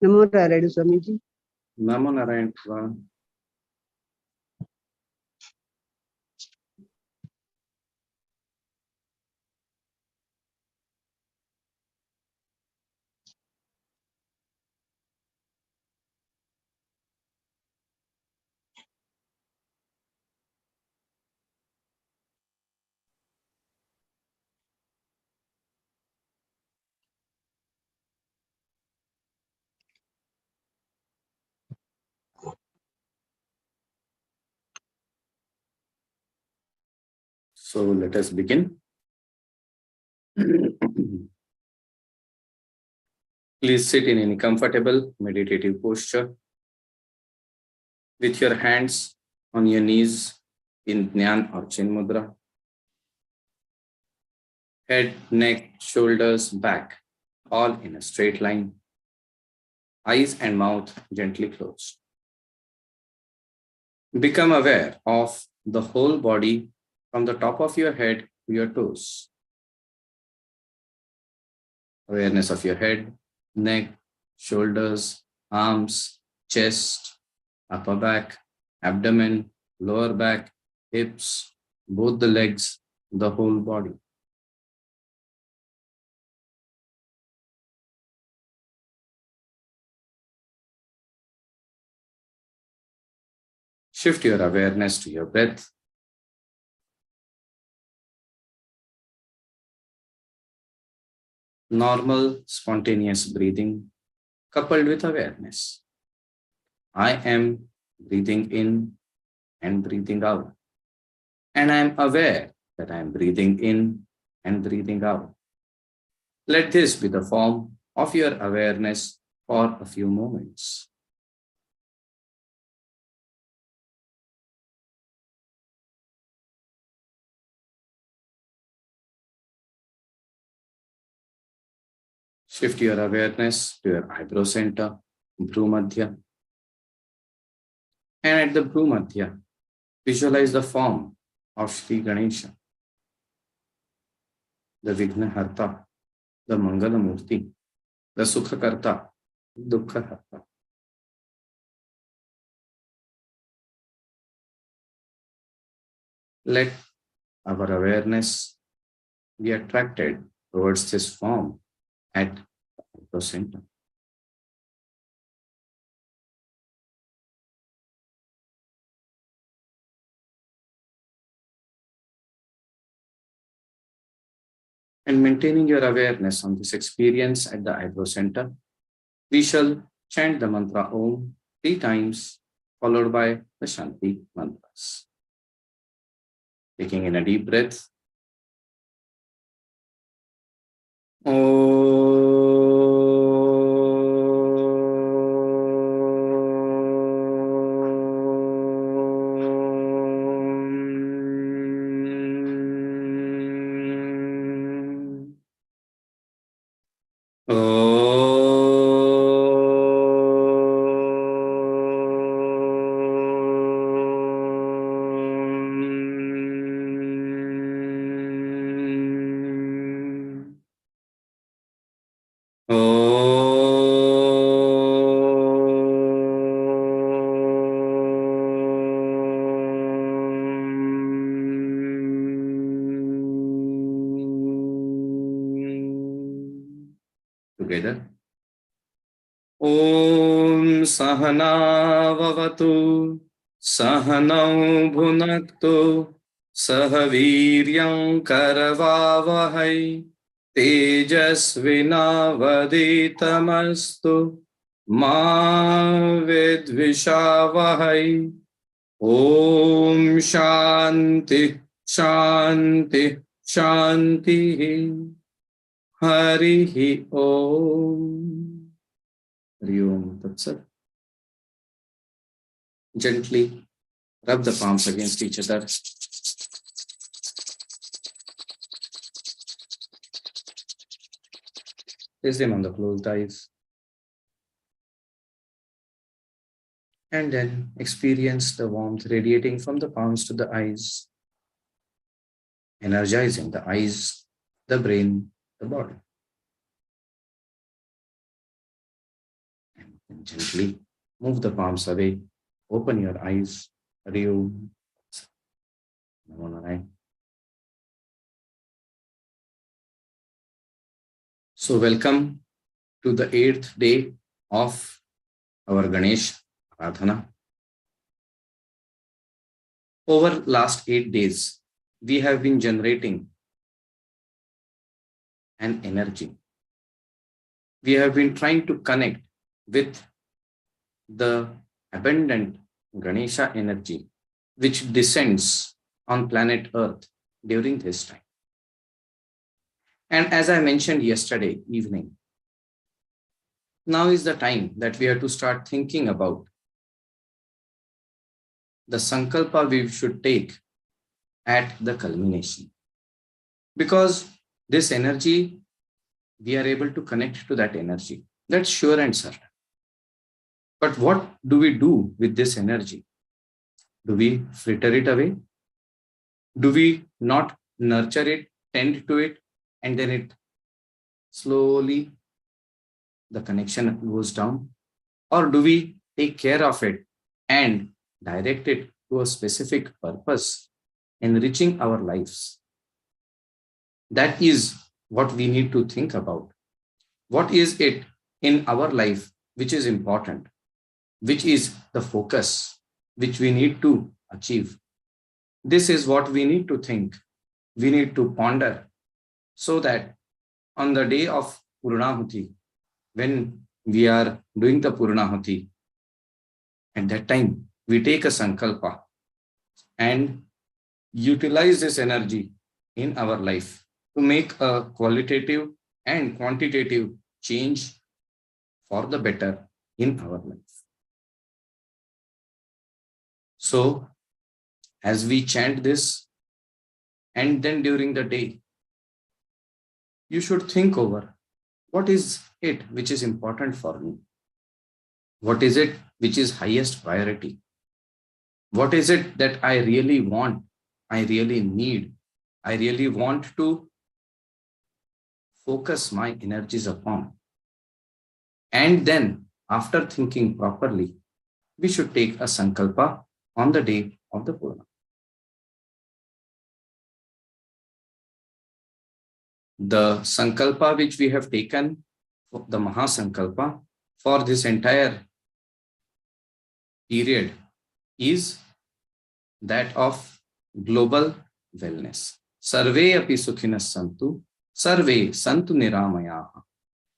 Namo Narayana Swamiji. Namo Narayana. So let us begin. Please sit in any comfortable meditative posture with your hands on your knees in Jnana or Chin Mudra. Head, neck, shoulders, back, all in a straight line. Eyes and mouth gently closed. Become aware of the whole body from the top of your head to your toes. Awareness of your head, neck, shoulders, arms, chest, upper back, abdomen, lower back, hips, both the legs, the whole body. Shift your awareness to your breath. Normal, spontaneous breathing coupled with awareness. I am breathing in and breathing out. And I am aware that I am breathing in and breathing out. Let this be the form of your awareness for a few moments. Shift your awareness to your eyebrow center, Bhrumadhya. And at the Bhrumadhya, visualize the form of Sri Ganesha, the Vignaharta, the Mangalamurti, the Sukhakarta, Dukkhaharta. Let our awareness be attracted towards this form at the center. And maintaining your awareness on this experience at the eyebrow center, we shall chant the mantra Om 3 times, followed by the Shanti mantras. Taking in a deep breath. Together. Om Sahana Vavatu Sahanau Bhunaktu Sahaviryam Karavavahai Tejasvinavaditamastu Ma Vidvishavahai. Om Shanti Shanti Shanti. Harihi Om. Hari Om Tat Sat. Gently rub the palms against each other. Place them on the closed eyes. And then experience the warmth radiating from the palms to the eyes, energizing the eyes, the brain, the body. And Gently move the palms away. Open your eyes. Hariom. Namo Narayana. So, welcome to the 8th day of our Ganesh Aradhana. Over last 8 days, we have been generating an energy. We have been trying to connect with the abundant Ganesha energy which descends on planet Earth during this time. And as I mentioned yesterday evening, now is the time that we have to start thinking about the sankalpa we should take at the culmination. Because this energy, we are able to connect to that energy. That's sure and certain. But what do we do with this energy? Do we fritter it away? Do we not nurture it, tend to it, and then it slowly the connection goes down? Or do we take care of it and direct it to a specific purpose, enriching our lives? That is what we need to think about. What is it in our life which is important, which is the focus which we need to achieve? This is what we need to think, we need to ponder, so that on the day of Purnahuti, when we are doing the Purnahuti, at that time we take a sankalpa and utilize this energy in our life to make a qualitative and quantitative change for the better in our life. So, as we chant this, and then during the day, you should think over what is it which is important for me? What is it which is highest priority? What is it that I really want? I really need? I really want to focus my energies upon. And then, after thinking properly, we should take a sankalpa on the day of the Purna. The sankalpa which we have taken, the Mahasankalpa, for this entire period is that of global wellness. Sarve api sukhinas santu, sarve santu niramayaha,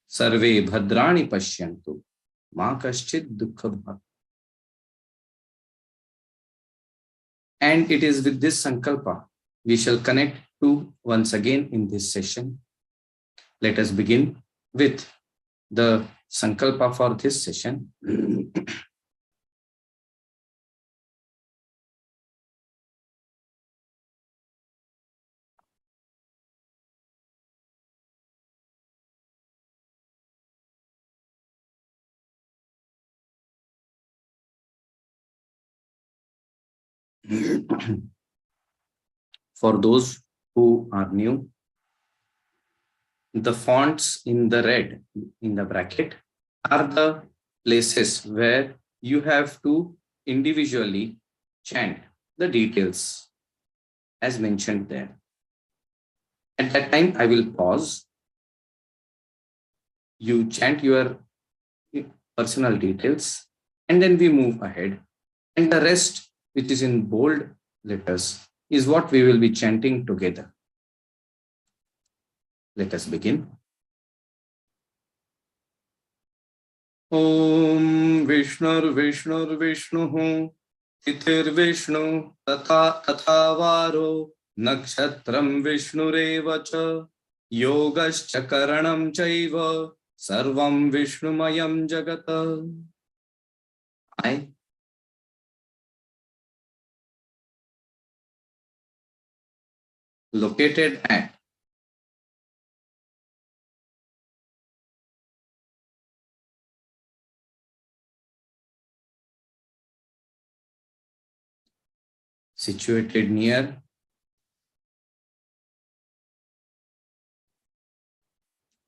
sarve bhadrani pashyantu, ma kaschid dukkha bhav. And it is with this sankalpa we shall connect to once again in this session. Let us begin with the sankalpa for this session. For those who are new, the fonts in the red in the bracket are the places where you have to individually chant the details as mentioned there. At that time, I will pause. You chant your personal details, and then we move ahead. And the rest, which is in bold letters, is what we will be chanting together. Let us begin. Om Vishnur Vishnur Vishnuhu Titirvishnu Tata Tathavaro Nakshatram Vishnurevacha Yogascha Karanam Chaiva Sarvam Vishnumayam Jagata. I located at situated near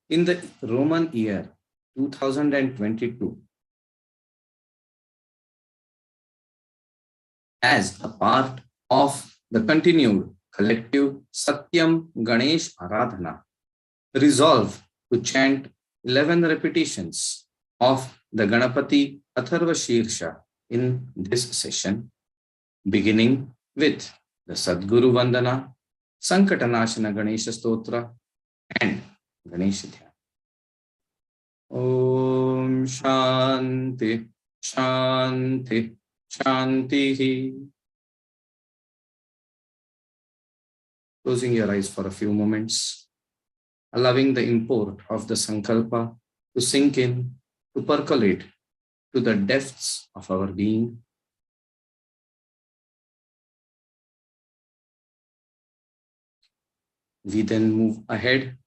in the Roman year 2022 as a part of the continued collective Satyam Ganesh Aradhana, resolve to chant 11 repetitions of the Ganapati Atharva Shirsha in this session, beginning with the Sadguru Vandana, Sankatanashana Ganesha Stotra, and Ganesha Dhyan. Om Shanti, Shanti, Shanti. Closing your eyes for a few moments, allowing the import of the Sankalpa to sink in, to percolate to the depths of our being. We then move ahead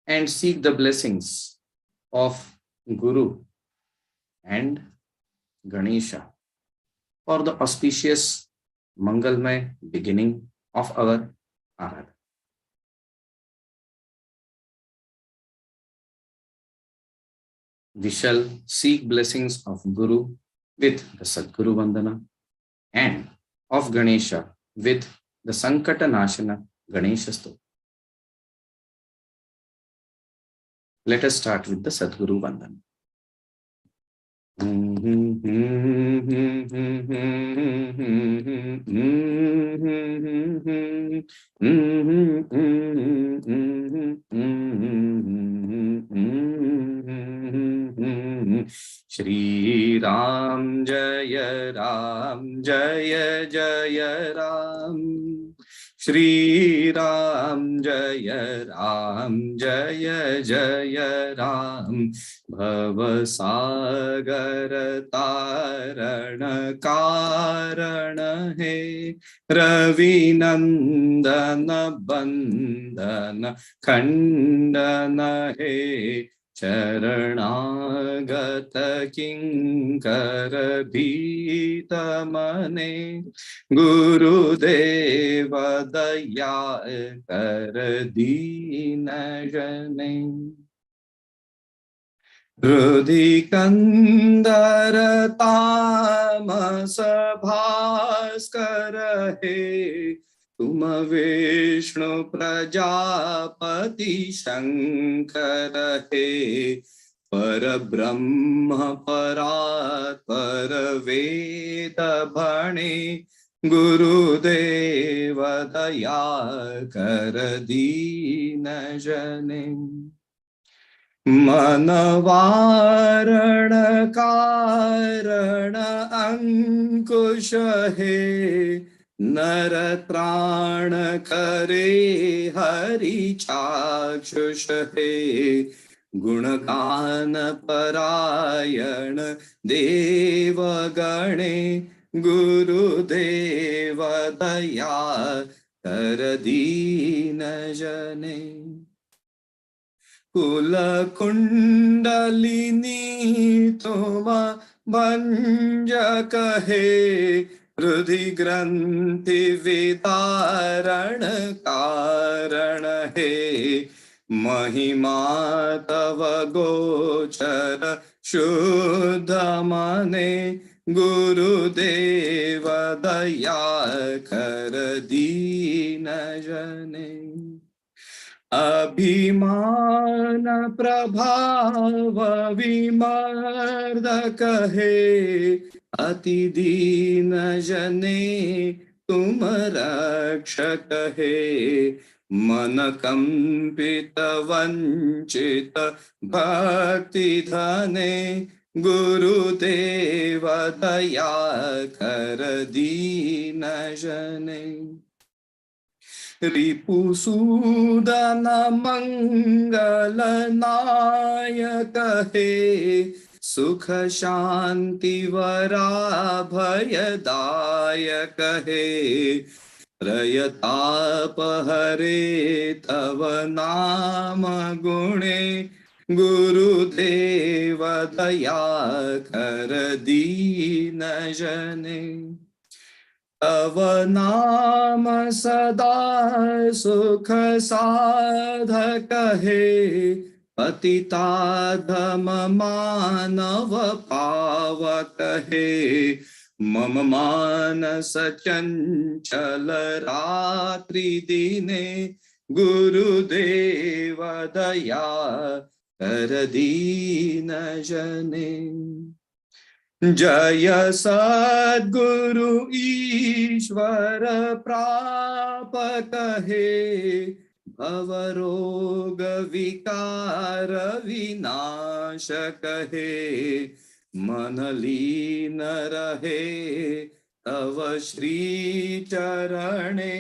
and seek the blessings of Guru and Ganesha for the auspicious Mangalmay beginning of our Aradhana. We shall seek blessings of Guru with the Sadguru Vandana and of Ganesha with the Sankata Nashana Ganesha Stotra. Let us start with the Sadguru Vandana. Shri Ram Jaya Jaya Ram. Shri Ram Jaya Jaya Ram. Bhava Sagar Taran Karan Hai. Ravi Nandana Bandhana Khandana Hai. Charanagata Kinkara Bhita Mane. Guru Deva Daya Kar Dina Jane. Rudhi Kandara Tamas Bhaskara Hai. तुम विष्णु प्रजापति शंकर हे. पर ब्रह्म परात्पर वेद भणे. गुरुदेव दया कर दीन जने. मनवारण कारण अंकुश हे. नर त्राण करे हरि चाक्षुष हे. गुणगान परायण देव गणे. गुरुदेव दया कर दीन जने. कुल कुंडलिनी तुम भंजक हे. हृदि ग्रंथि विदारण कारण हे. महिमा तव गोचर शुद्ध मने. गुरुदेव दया कर दीन जने. अभिमान प्रभाव विमर्दक हे. अति दीन जने तुम रक्षक हे. मन कंपित वंचित भक्ति धने. गुरुदेव दया कर दीन जने. रिपुसूदन मंगल नायक हे. सुख शांति वरा भयदायक हे. प्रयताप हरे तव नाम गुणे. गुरुदेव दया कर दीन जने. तव नाम सदा सुख साधक हे. पतिताधम मानव पावक हे. मम मानस चंचल रात्रि दिने गुरुदेव दया कर दीन जने। जय सद्गुरु ईश्वर प्रापक हे भवरोग विकार विनाशक हे। मन लीन रहे तव श्री चरणे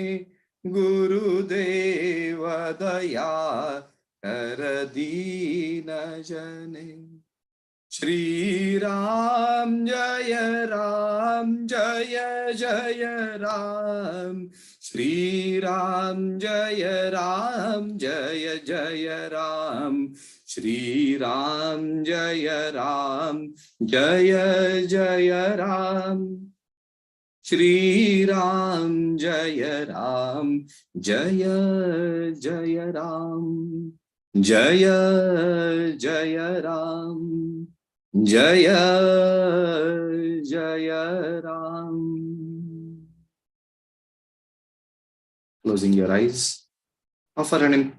गुरुदेव दया कर दीन जने। श्री राम जय जय राम। श्री राम जय जय राम। श्री राम जय जय राम। श्री राम जय जय राम। जय जय राम। जय जय Ram. Closing your eyes, offering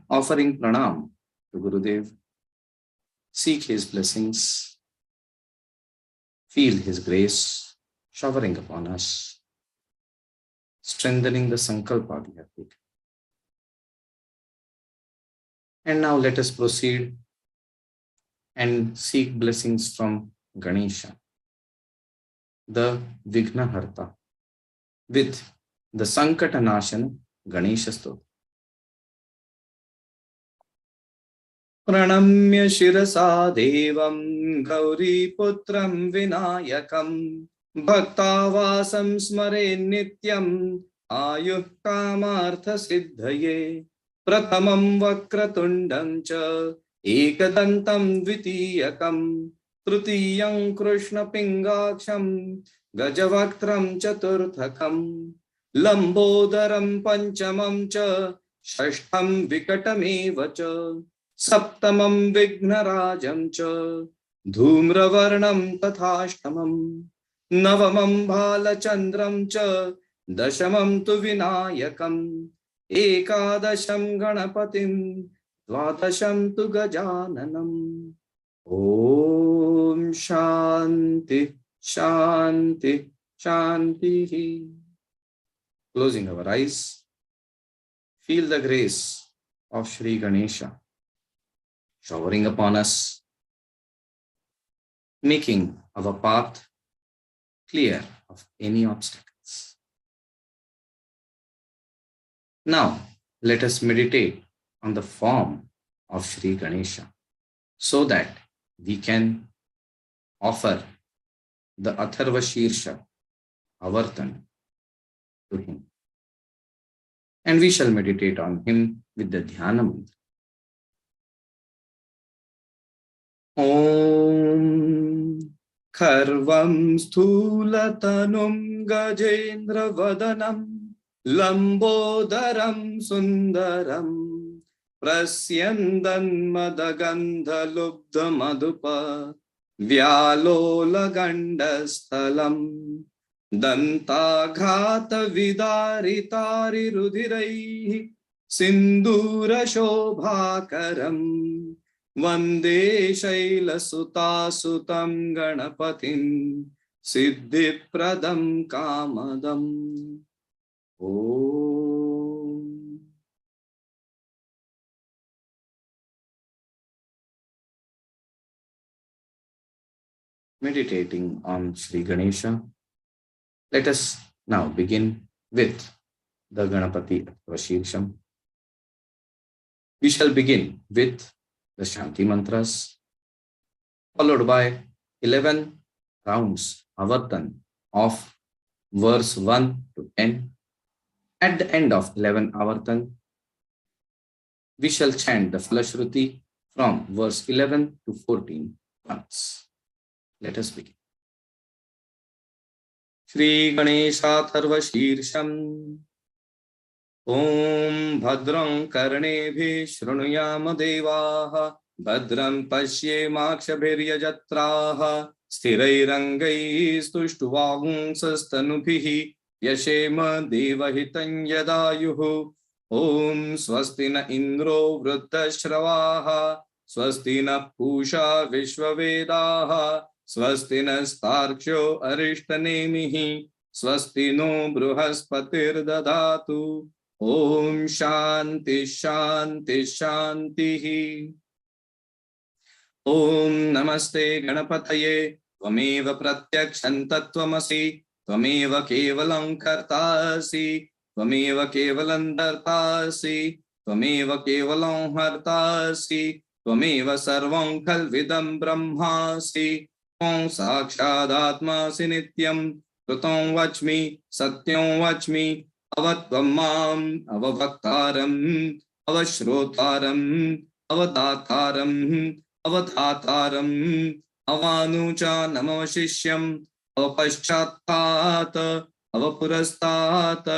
pranam to Gurudev. Seek his blessings, feel his grace showering upon us, strengthening the sankalpa we have taken. And now let us proceed and seek blessings from Ganesha, the Vignaharta, with the Sankatanashana Ganesha Stotra. Pranamya shirasa devam gauriputram vinayakam bhaktavasam smare nityam ayuh kamartha siddhaye. Prathamam vakratundam cha ekadantam dvitiyakam trutiyam krishna pingaksham gajavaktram chaturthakam lambodaram panchamam cha shashtham vikatameva cha saptamam vignarajam cha dhumravarnam tathashtamam navamam bhalachandram cha dashamam tu vinayakam ekadasham ganapatim dvadasham tu gajananam. Om Shanti Shanti Shanti. Closing our eyes, feel the grace of Shri Ganesha showering upon us, making our path clear of any obstacles. Now, let us meditate on the form of Shri Ganesha so that we can offer the Atharva Shirsha Avartana to him. And we shall meditate on him with the Dhyana mantra. Om Kharvam Sthulatanum Gajendra Vadanam Lambodaram Sundaram Prasyandan Madagandha Lubdha Madhupa Vyalola Gandasthalam Dantaghata Vidaritari Rudiraihi Sindura Shobhakaram Vande Shaila Sutasutam Ganapatim Siddhipradam Kamadam. Om. Meditating on Shri Ganesha, let us now begin with the Ganapati Atharva. We shall begin with the Shanti mantras, followed by 11 rounds Avartan of verse 1 to 10. At the end of 11 Avartan, we shall chant the Falashruti from verse 11 to 14 once. Let us begin. Shri Ganesha Atharva Shirsham. Om Bhadram Karnebhi Shrunuyama Devaha Bhadram Pasye Makshabhirya Jatraha स्थिरैरङ्गैस्तुष्टुवागुंसस्तनुभिः यशेम देवहितं यदायुः। ॐ स्वस्ति न इन्द्रो वृद्धश्रवाः स्वस्ति न पूषा विश्ववेदाः स्वस्ति नस्तार्क्ष्यो अरिष्टनेमिः स्वस्ति no बृहस्पतिर्दधातु। ॐ शान्ति शान्ति शान्तिः। ॐ नमस्ते गणपतये त्वमेव प्रत्यक्षं तत्त्वमसि त्वमेव केवलं कर्तासि त्वमेव केवलं दर्तासि त्वमेव केवलं हर्तासि त्वमेव सर्वं खल्विदं ब्रह्मासि त्वं साक्षादात्मासि नित्यं कृतं वच्मि सत्यं वच्मि अवत्वं माम् अवभक्तारम् अवश्रोतारम् अवदातारम् अवधातारम् अवानुचानमवशिष्यम् अवपश्चात्तात् अवपुरस्तात्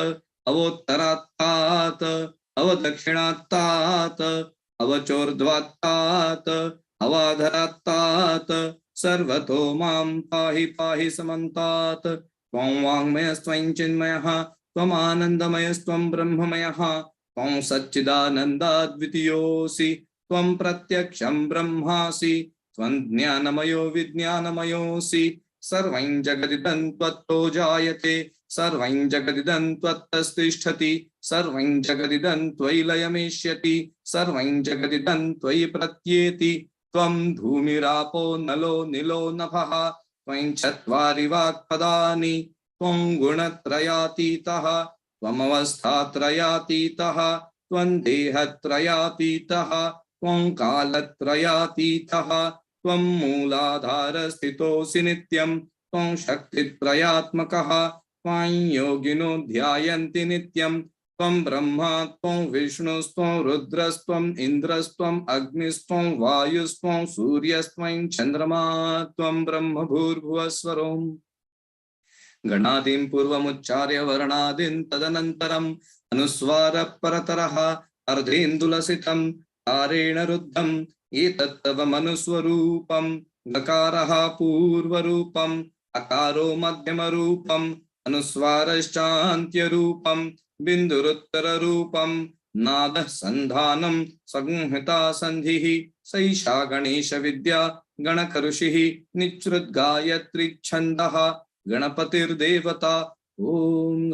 अवोत्तरात्तात् अवदक्षिणात्तात् अवचोर्ध्वात्तात् अवाधरात्तात् सर्वतो मां पाहि पाहि समन्तात्। त्वं वाङ्मयस्त्वं चिन्मयः त्वमानन्दमयस्त्वं ब्रह्ममयः त्वं सच्चिदानन्दाद्वितीयोऽसि त्वं प्रत्यक्षं ब्रह्मासि त्वं ज्ञानमयो विज्ञानमयोऽसि सर्वं जगदिदं त्वत्तो जायते सर्वं जगदिदं त्वत्तस्तिष्ठति सर्वं जगदिदं त्वयि लयमेष्यति सर्वं जगदिदं त्वयि प्रत्येति त्वं धूमिरापो नलो निलो नभः त्वं चत्वारि वाक्पदानि त्वं गुणत्रयातीतः त्वमवस्थात्रयातीतः त्वं देहत्रयातीतः त्वं कालत्रयातीतः त्वं मूलाधारस्थितोऽसि नित्यं त्वं शक्तित्रयात्मकः त्वां योगिनो ध्यायन्ति नित्यं त्वं ब्रह्मा त्वं विष्णुस्त्वं रुद्रस्त्वं इन्द्रस्त्वं अग्निस्त्वं वायुस्त्वं सूर्यस्त्वं चन्द्रमा त्वं ब्रह्म भूर्भुवस्वरोम् गणादिं पूर्वमुच्चार्य वर्णादिं तदनन्तरम् अनुस्वार परतरः अर्धेन्दुलसितं तारेण रुद्धम् एतत्तव मनुस्वरूपम् गकारः पूर्वरूपम् अकारो मध्यमरूपम् अनुस्वारश्चान्त्यरूपम् बिन्दुरुत्तररूपम् नादः सन्धानं संहिता संधिः सैषा गणेश विद्या गणकऋषिः निच्छ्रुद्गायत्री छन्दः गणपतिर्देवता। ॐ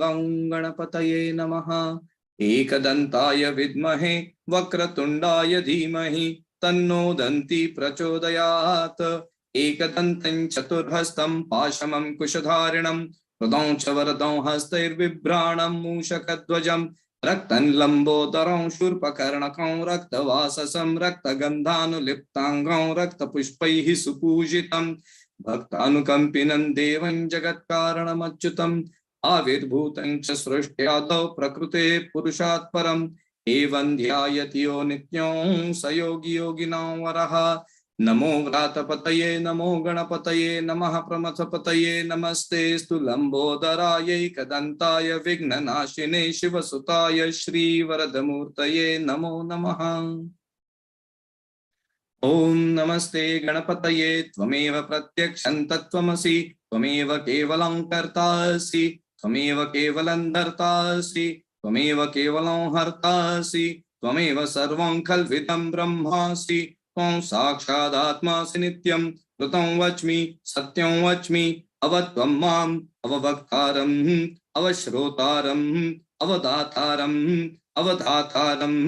गं गणपतये नमः। एकदन्ताय विद्महे वक्रतुण्डाय धीमहि तन्नो दन्ती प्रचोदयात्। एकदन्तं चतुर्हस्तं पाशमं कुशधारिणं हृदं च वरदं हस्तैर्बिभ्राणं मूषकध्वजं रक्तं लम्बोदरं शूर्पकर्णकं रक्तवाससं रक्तगन्धानुलिप्ताङ्गं रक्तपुष्पैः सुपूजितं भक्तानुकम्पिनं देवं जगत्कारणमच्युतम् आविर्भूतं च सृष्ट्यादौ प्रकृते पुरुषात् परम् एवं ध्यायति यो नित्यं स योगी योगिनां वरः। नमो व्रातपतये नमो गणपतये नमः प्रमथपतये नमस्तेऽस्तु लम्बोदरायै विघ्ननाशिने शिवसुताय श्रीवरदमूर्तये नमो नमः। ॐ नमस्ते गणपतये त्वमेव प्रत्यक्षं तत्त्वमसि त्वमेव केवलं कर्तासि त्वमेव केवलं धर्तासि त्वमेव केवलं हर्तासि त्वमेव सर्वं खल्विदं ब्रह्मासि त्वं साक्षादात्मासि नित्यं कृतं वच्मि सत्यं वच्मि अवत्वं माम् अवभक्तारम् अवश्रोतारम् अवदातारम् अवधातारम्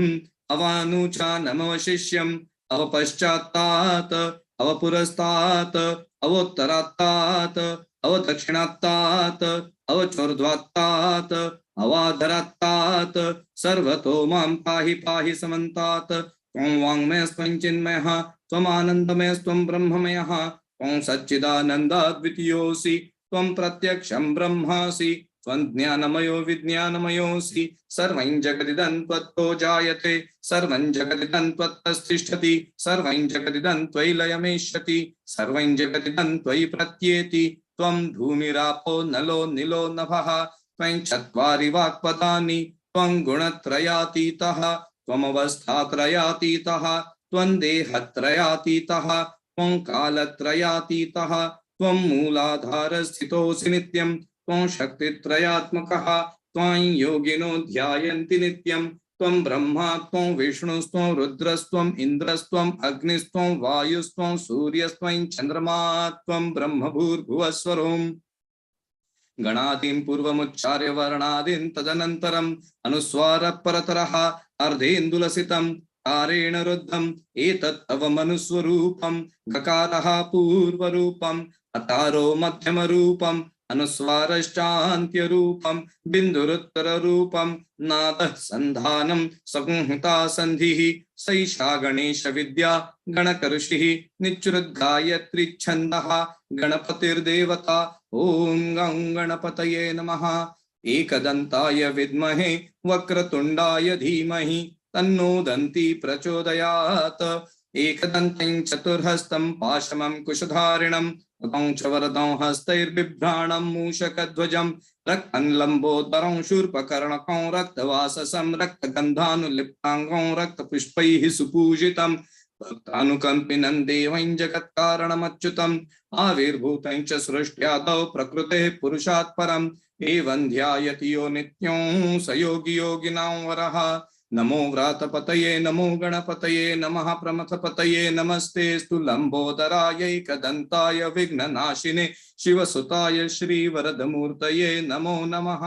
अवानुचानमवशिष्यम् अवपश्चात्तात् अवपुरस्तात् अवोत्तरात्तात् अवदक्षिणात्तात् अवचोर्ध्वात्तात् अवाधरात्तात् सर्वतो मां पाहि पाहि समन्तात्। त्वं वाङ्मयस्त्वं चिन्मयः त्वमानन्दमयस्त्वं ब्रह्ममयः त्वं सच्चिदानन्दाद्वितीयोऽसि त्वं प्रत्यक्षं ब्रह्मासि त्वं ज्ञानमयो विज्ञानमयोऽसि सर्वं जगदिदं त्वत्तो जायते सर्वं जगदिदं त्वत्तस्तिष्ठति सर्वं जगदिदं त्वयि लयमेष्यति सर्वं जगदिदं त्वयि प्रत्येति त्वं धूमिरापो नलो निलो नभः त्वं चत्वारि वाक्पदानि त्वं गुणत्रयातीतः त्वमवस्थात्रयातीतः त्वं देहत्रयातीतः त्वं कालत्रयातीतः त्वं मूलाधारस्थितोऽसि नित्यं त्वं शक्तित्रयात्मकः त्वां योगिनो ध्यायन्ति नित्यं त्वं ब्रह्मा त्वं विष्णुस्त्वं रुद्रस्त्वं इन्द्रस्त्वं अग्निस्त्वं वायुस्त्वं सूर्यस्त्वं चन्द्रमा त्वं ब्रह्म भूर्भुवस्वरोम् गणादिं पूर्वमुच्चार्य वर्णादिं तदनन्तरम् अनुस्वार परतरः अर्धेन्दुलसितं कारेण रुद्धम् एतत् तव मनुस्वरूपं गकारः पूर्वरूपम् अकारो मध्यमरूपम् अनुस्वारश्चान्त्यरूपं बिन्दुरुत्तररूपं नादः सन्धानं संहिता सन्धिः सैषा गणेश विद्या गणकऋषिः निच्चुरुद्गायत्री छन्दः गणपतिर्देवता ओम गं गणपतये नमः। एकदन्ताय विद्महे वक्रतुण्डाय धीमहि तन्नो दन्ती प्रचोदयात्। एकदन्तं चतुर्हस्तं पाशमं कुशधारिणं गदं च वरदं हस्तैर्बिभ्राणं मूषकध्वजं रक्तं लम्बोदरं शूर्पकर्णकं रक्तवाससं रक्तगन्धानुलिप्ताङ्गं रक्तपुष्पैः सुपूजितं भक्तानुकम्पिनं देवं जगत्कारणमच्युतम् आविर्भूतं च सृष्ट्यादौ प्रकृतेः पुरुषात् परम् एवं ध्यायति यो नित्यं स योगी योगिनां वरः। नमो व्रातपतये नमो गणपतये नमः प्रमथपतये नमस्तेस्तु लंबोदराय एकदन्ताय विघ्ननाशिने शिवसुताय श्रीवरदमूर्तये नमो नमः।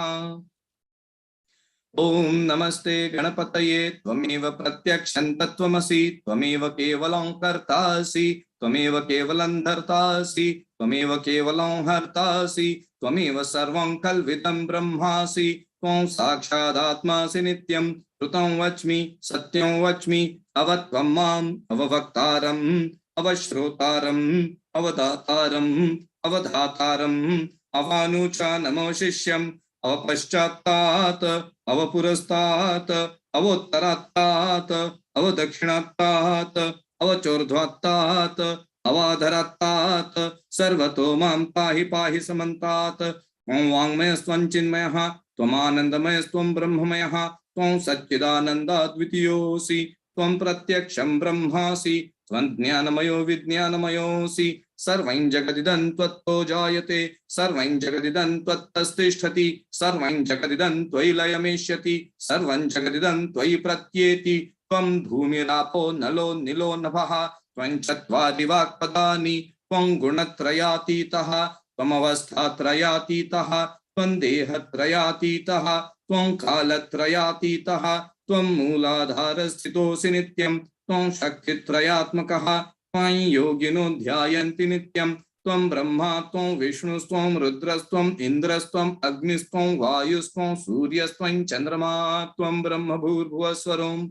ओम नमस्ते गणपतये त्वमेव प्रत्यक्षं तत्त्वमसि त्वमेव केवलं कर्तासि त्वमेव केवलं धर्तासि त्वमेव केवलं हर्तासि त्वमेव सर्वं कल्वितं ब्रह्मासि त्वं साक्षादात्मासि नित्यं श्रुतं वच्मि सत्यं वच्मि अवत्वं माम् अववक्तारम् अवश्रोतारम् अवदातारम् अवधातारम् अवानुचा नमो शिष्यम् अवपश्चात्तात् अवपुरस्तात् अवोत्तरात्तात् अवदक्षिणात्तात् अवचोर्ध्वात्तात् अवाधरात्तात् सर्वतो मां पाहि पाहि समन्तात्। त्वं वाङ्मयस्त्वं चिन्मयः त्वमानन्दमयस्त्वं ब्रह्ममयः त्वं सच्चिदानन्दाद्वितीयोऽसि त्वं प्रत्यक्षं ब्रह्मासि त्वं ज्ञानमयो विज्ञानमयोऽसि सर्वं जगदिदं त्वत्तो जायते सर्वं जगदिदं त्वत्तस्तिष्ठति सर्वं जगदिदं त्वयि लयमेष्यति सर्वं जगदिदं त्वयि प्रत्येति त्वं भूमिरापो नलो निलो नभः त्वं चत्वारि वाक्पदानि त्वं गुणत्रयातीतः त्वमवस्थात्रयातीतः त्वं देहत्रयातीतः त्वं कालत्रयातीतः त्वं मूलाधारस्थितोऽसि नित्यं त्वं शक्तित्रयात्मकः त्वं योगिनो ध्यायन्ति नित्यं त्वं ब्रह्मा त्वं विष्णुस्त्वं रुद्रस्त्वं इन्द्रस्त्वं अग्निस्त्वं वायुस्त्वं सूर्यस्त्वं चन्द्रमा त्वं ब्रह्म भूर्भुवस्वरोम्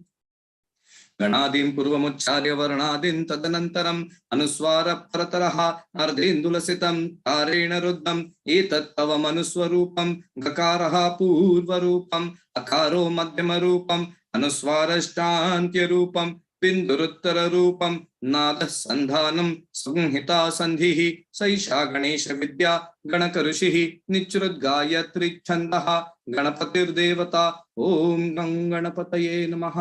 गणादिं पूर्वमुच्चार्य वर्णादिं तदनन्तरम् अनुस्वार परतरः अर्धेन्दुलसितं कारेण रुद्धम् एतत् तव मनुस्वरूपं गकारः पूर्वरूपम् अकारो मध्यमरूपम् अनुस्वारश्चान्त्यरूपम् बिन्दुरुत्तररूपम् नादः सन्धानं संहिता सन्धिः सैषा गणेश विद्या गणकऋषिः निच्चुरुद्गायत्री छन्दः गणपतिर्देवता ओम गं गणपतये नमः।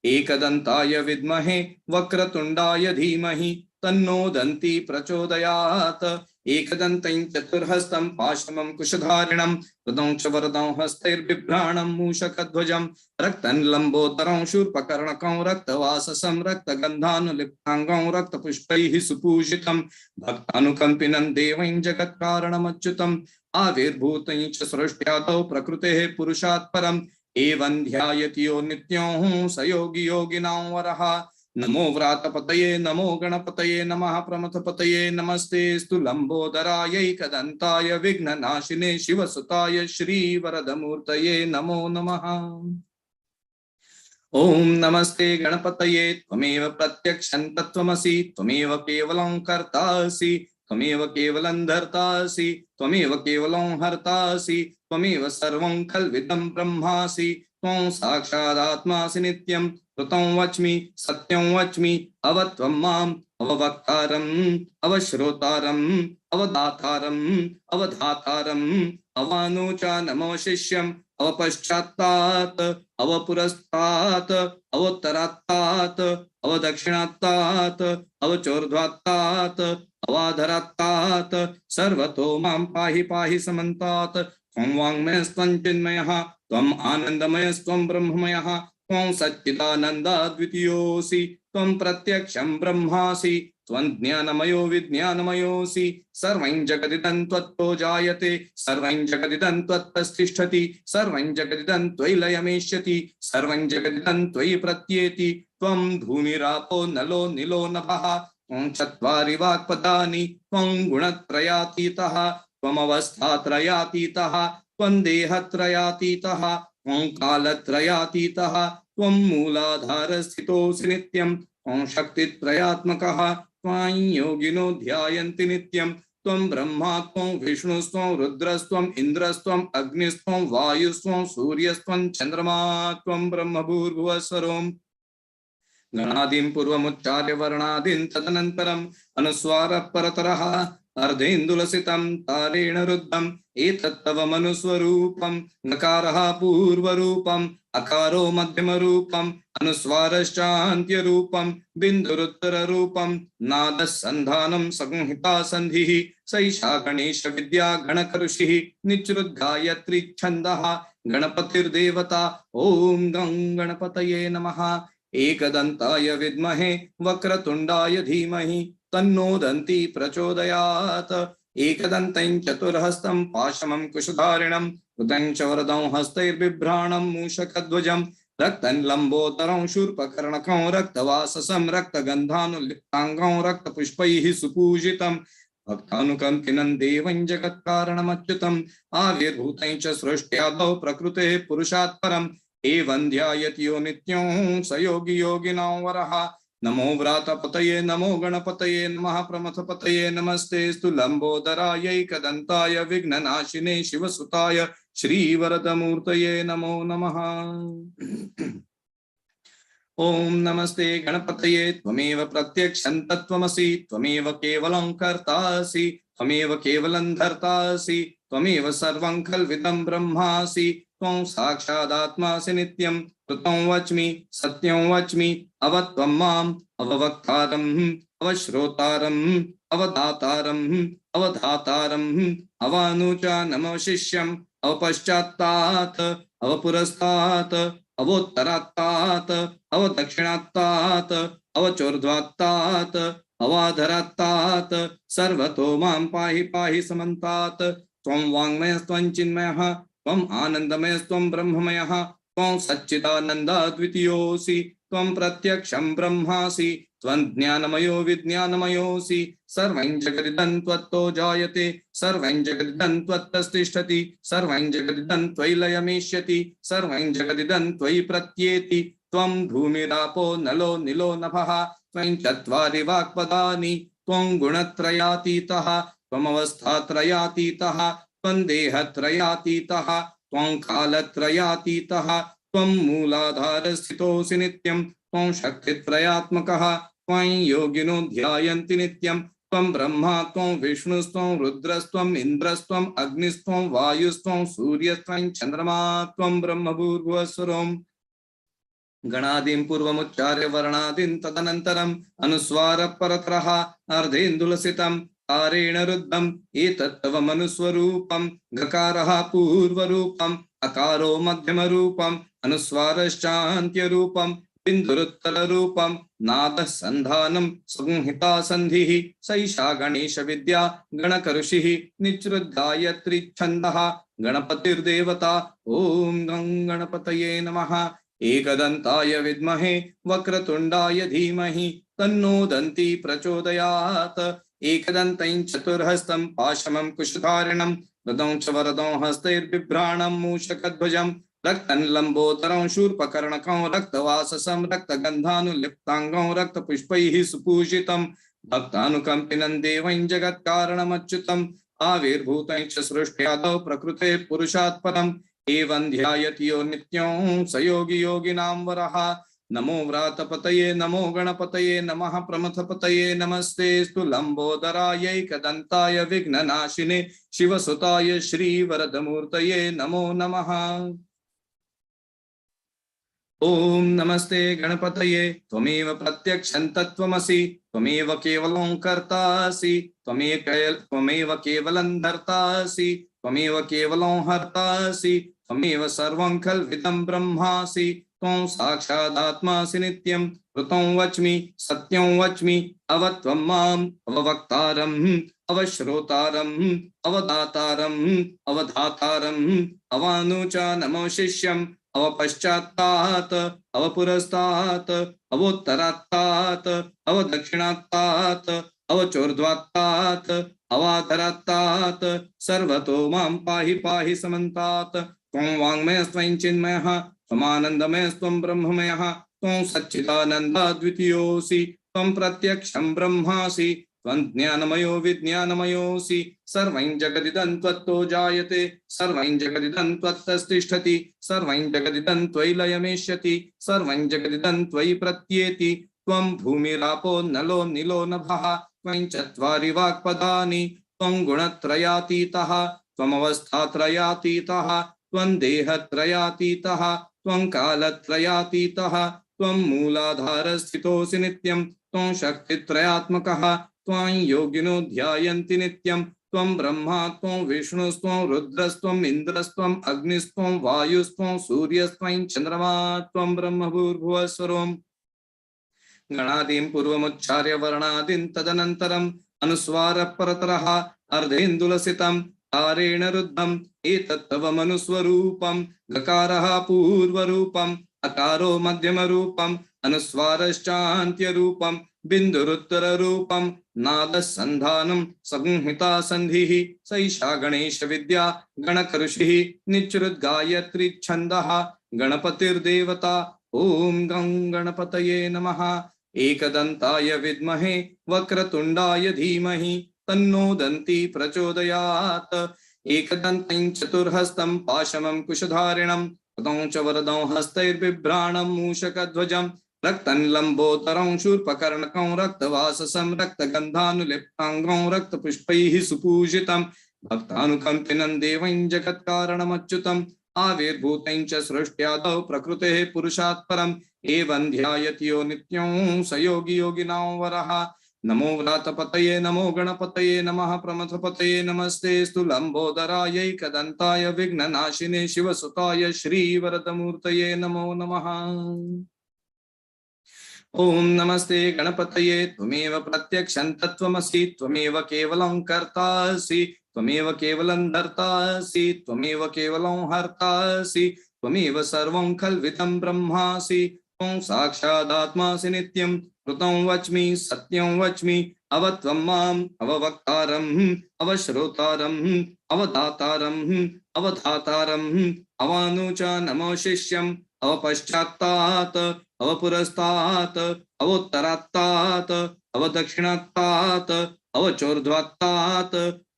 एकदन्ताय विद्महे वक्रतुण्डाय धीमहि तन्नो दन्ती प्रचोदयात्। एकदन्तं चतुर्हस्तं पाशमं कुशधारिणं गदं च वरदं हस्तैर्बिभ्राणं मूषकध्वजं रक्तं लम्बोदरं शूर्पकर्णकं रक्तवाससं रक्तगन्धानुलिप्ताङ्गं रक्तपुष्पैः सुपूजितं भक्तानुकम्पिनं देवं जगत्कारणमच्युतम् आविर्भूतं च सृष्ट्यादौ प्रकृतेः पुरुषात् परम् एवं ध्यायति यो नित्यं स योगी योगिनां वरः। नमो व्रातपतये नमो गणपतये नमः प्रमथपतये नमस्तेस्तु लंबोदराय एकदन्ताय विघ्ननाशिने शिवसुताय श्रीवरदमूर्तये नमो नमः। ओम नमस्ते गणपतये त्वमेव प्रत्यक्षं तत्त्वमसि त्वमेव केवलं कर्तासि त्वमेव केवलं धर्तासि त्वमेव केवलं हर्तासि त्वमेव सर्वं कल्वितं ब्रह्मासि त्वं साक्षादात्मासि नित्यं श्रुतं वच्मि सत्यं वच्मि अवत्वं माम् अववक्तारम् अवश्रोतारम् अवदातारम् अवधातारम् अवानुचा नमो शिष्यम् अवपश्चात्तात् अवपुरस्तात् अवोत्तरात्तात् अवदक्षिणात्तात् अवचोर्ध्वात्तात् अवाधरात्तात् सर्वतो मां पाहि पाहि समन्तात्। त्वं वाङ्मयस्त्वं चिन्मयः त्वम् आनन्दमयस्त्वं ब्रह्ममयः त्वं सच्चिदानन्दाद्वितीयोऽसि त्वं प्रत्यक्षं ब्रह्मासि त्वं ज्ञानमयो विज्ञानमयोऽसि। सर्वं जगदिदं त्वत्तो जायते सर्वं जगदिदं त्वत्तस्तिष्ठति सर्वं जगदिदं त्वयि लयमेष्यति सर्वं जगदिदं त्वयि प्रत्येति। त्वं धूमिरापो नलो निलो नभः त्वं चत्वारि वाक्पदानि त्वं गुणत्रयातीतः त्वमवस्थात्रयातीतः त्वं देहत्रयातीतः त्वं कालत्रयातीतः त्वं मूलाधारस्थितोऽसि नित्यं त्वं शक्तित्रयात्मकः त्वां योगिनो ध्यायन्ति नित्यं। त्वं ब्रह्मा त्वं विष्णुस्त्वं रुद्रस्त्वं इन्द्रस्त्वं अग्निस्त्वं वायुस्त्वं सूर्यस्त्वं चन्द्रमा त्वं ब्रह्म भूर्भुवस्वरोम्। गणादीन् पूर्वमुच्चार्य वर्णादीन् तदनन्तरम् अनुस्वारः परतरः अर्धेन्दुलसितं तारेण रुद्धम् एतत्तव मनुस्वरूपम्। नकारः पूर्वरूपम् अकारो मध्यमरूपम् अनुस्वारश्चान्त्यरूपम् बिन्दुरुत्तररूपम् नादः सन्धानं संहिता सन्धिः सैषा गणेश विद्या गणकऋषिः निच्रुद्गायत्री छन्दः गणपतिर्देवता। ॐ गं गणपतये नमः। एकदन्ताय विद्महे वक्रतुण्डाय धीमहि तन्नो दन्ती प्रचोदयात्। एकदन्तं चतुर्हस्तं पाशमं कुशधारिणं कृतं च वरदं हस्तैर्बिभ्राणं मूषकध्वजं रक्तं लम्बोदरं शूर्पकर्णकं रक्तवाससं रक्तगन्धानुलिप्ताङ्गं रक्तपुष्पैः सुपूजितं भक्तानुकम्पिनं देवं जगत्कारणमच्युतम् आविर्भूतं च सृष्ट्यादौ प्रकृतेः पुरुषात् परम् एवं ध्यायति यो नित्यं स योगी योगिनां वरः। नमो व्रातपतये नमो गणपतये नमः प्रमथपतये नमस्तेस्तु लंबोदरायैकदन्ताय विघ्ननाशिने शिवसुताय श्रीवरदमूर्तये नमो नमः। ओम नमस्ते गणपतये त्वमेव प्रत्यक्षं तत्त्वमसि त्वमेव केवलं कर्तासि त्वमेव केवलं धर्तासि त्वमेव सर्वं खल्विदं ब्रह्मासि त्वं साक्षादात्मासि नित्यं कृतं वच्मि सत्यं वच्मि अवत्वं माम् अववक्तारम् अवश्रोतारम् अवदातारम् अवधातारम् अवानुचानमवशिष्यम् अवपश्चात्तात् अवपुरस्तात् अवोत्तरात्तात् अवदक्षिणात्तात् अवचोर्ध्वात्तात् अवाधरात्तात् सर्वतो मां पाहि पाहि समन्तात्। त्वं वाङ्मयस्त्वं चिन्मयः त्वम् आनन्दमयस्त्वं ब्रह्ममयः त्वं सच्चिदानन्दाद्वितीयोऽसि त्वं प्रत्यक्षं ब्रह्मासि त्वं ज्ञानमयो विज्ञानमयोऽसि। सर्वं जगदिदं त्वत्तो जायते सर्वं जगदिदं त्वत्तस्तिष्ठति सर्वं जगदिदं त्वयि लयमेष्यति सर्वं जगदिदं त्वयि प्रत्येति। त्वं भूमिरापो नलो निलो नभः त्वं चत्वारि वाक्पदानि त्वं गुणत्रयातीतः त्वमवस्थात्रयातीतः त्वं देहत्रयातीतः त्वं कालत्रयातीतः त्वं मूलाधारस्थितोऽसि नित्यं त्वं शक्तित्रयात्मकः त्वं योगिनो ध्यायन्ति नित्यं। त्वं ब्रह्मा त्वं विष्णुस्त्वं रुद्रस्त्वं इन्द्रस्त्वं अग्निस्त्वं वायुस्त्वं सूर्यस्त्वं चन्द्रमा त्वं ब्रह्म भूर्भुवस्वरोम्। गणादीन् पूर्वमुच्चार्य वर्णादीन् तदनन्तरम् अनुस्वारः परतरः अर्धेन्दुलसितं तारेण रुद्धम् एतत्तव मनुस्वरूपम्। गकारः पूर्वरूपम् अकारो मध्यमरूपम् अनुस्वारश्चान्त्यरूपम् बिन्दुरुत्तररूपम् नादः सन्धानं संहिता सन्धिः सैषा गणेश विद्या गणकऋषिः निच्रुद्गायत्री छन्दः गणपतिर्देवता। ॐ गं गणपतये नमः। एकदन्ताय विद्महे वक्रतुण्डाय धीमहि तन्नो दन्ती प्रचोदयात्। एकदन्तं चतुर्हस्तं पाशमं कुशधारिणं गदं च वरदं हस्तैर्बिभ्राणं मूषकध्वजं रक्तं लम्बोदरं शूर्पकर्णकं रक्तवाससं रक्तगन्धानुलिप्ताङ्गं रक्तपुष्पैः सुपूजितं भक्तानुकम्पिनं देवं जगत्कारणमच्युतम् आविर्भूतं च सृष्ट्यादौ प्रकृतेः पुरुषात् परम् एवं ध्यायति यो नित्यं स योगी योगिनां वरः। नमो व्रातपतये नमो गणपतये नमः प्रमथपतये नमस्तेस्तु लंबोदरायैकदन्ताय विघ्ननाशिने शिवसुताय श्रीवरदमूर्तये नमो नमः। ओम नमस्ते गणपतये त्वमेव प्रत्यक्षं तत्त्वमसि त्वमेव केवलं कर्तासि त्वमेव केवलं धर्तासि त्वमेव केवलं हर्तासि त्वमेव सर्वं खल्विदं ब्रह्मासि त्वं साक्षादात्मासि नित्यं ऋतं वच्मि सत्यं वच्मि अवत्वं माम् अववक्तारम् अवश्रोतारम् अवदातारम् अवधातारम् अवानुचा शिष्यम् अवपश्चात्तात् अवपुरस्तात् अवोत्तरात्तात् अवदक्षिणात्तात् अवचोर्ध्वात्तात् अवाधरात्तात् सर्वतो मां पाहि पाहि समन्तात् त्वं वाङ्मयस्त्वं चिन्मयः त्वमानन्दमयस्त्वं ब्रह्ममयः त्वं सच्चिदानन्दाद्वितीयोऽसि त्वं प्रत्यक्षं ब्रह्मासि त्वं ज्ञानमयो विज्ञानमयोऽसि सर्वं जगदिदं त्वत्तो जायते सर्वं जगदिदं त्वत्तस्तिष्ठति सर्वं जगदिदं त्वयि लयमेष्यति सर्वं जगदिदं त्वयि प्रत्येति त्वं भूमिरापो नलो निलो नभः त्वं चत्वारि वाक्पदानि त्वं गुणत्रयातीतः त्वमवस्थात्रयातीतः त्वं देहत्रयातीतः त्वं कालत्रयातीतः त्वं मूलाधारस्थितोऽसि नित्यं त्वं शक्तित्रयात्मकः त्वं योगिनो ध्यायन्ति नित्यं त्वं ब्रह्मा त्वं विष्णुस्त्वं रुद्रस्त्वं इन्द्रस्त्वं अग्निस्त्वं वायुस्त्वं सूर्यस्त्वं चन्द्रमा त्वं ब्रह्म भूर्भुवस्वरम् गणादीं पूर्वमुच्चार्य वर्णादीन् तदनन्तरम् अनुस्वारः परतरः अर्धेन्दुलसितं तारेण रुद्धम् एतत्तव मनुस्वरूपं गकारः पूर्वरूपम् अकारो मध्यमरूपम् अनुस्वारश्चान्त्यरूपम् बिन्दुरुत्तररूपम् नादसन्धानं संहिता संधिः सैषा गणेश विद्या गणकऋषिः निच्रुद्गायत्री छन्दः गणपतिर्देवता ओम गं गणपतये नमः एकदन्ताय विद्महे वक्रतुण्डाय धीमहि तन्नो दन्ती प्रचोदयात् एकदन्तं चतुर्हस्तं पाशमं कुशधारिणं पदं च वरदं हस्तैर्बिभ्राणं मूषकध्वजं रक्तं लम्बोदरं शूर्पकर्णकं रक्तवाससं रक्तगन्धानुलिप्ताङ्गं रक्तपुष्पैः सुपूजितं भक्तानुकम्पिनं देवं जगत्कारणमच्युतम् आविर्भूतं च सृष्ट्यादौ प्रकृतेः पुरुषात् परम् एवं ध्यायति यो नित्यं स योगी योगिनां वरः नमो व्रातपतये नमो गणपतये नमः प्रमथपतये नमस्तेस्तु लम्बोदरायै कदन्ताय विघ्ननाशिने शिवसुताय श्रीवरदमूर्तये नमो नमः ओम नमस्ते गणपतये त्वमेव प्रत्यक्षं तत्त्वमसि त्वमेव केवलं कर्तासि त्वमेव केवलं धर्तासि त्वमेव केवलं हर्तासि त्वमेव सर्वं खल्विदं ब्रह्मासि त्वं साक्षादात्मासि नित्यं ऋतं वच्मि सत्यं वच्मि अवत्वं माम् अववक्तारम् अवश्रोतारम् अवदातारम् अवधातारम् अवानुचा शिष्यम् अवपश्चात्तात् अवपुरस्तात् अवोत्तरात्तात् अवदक्षिणात्तात् अवचोर्ध्वात्तात्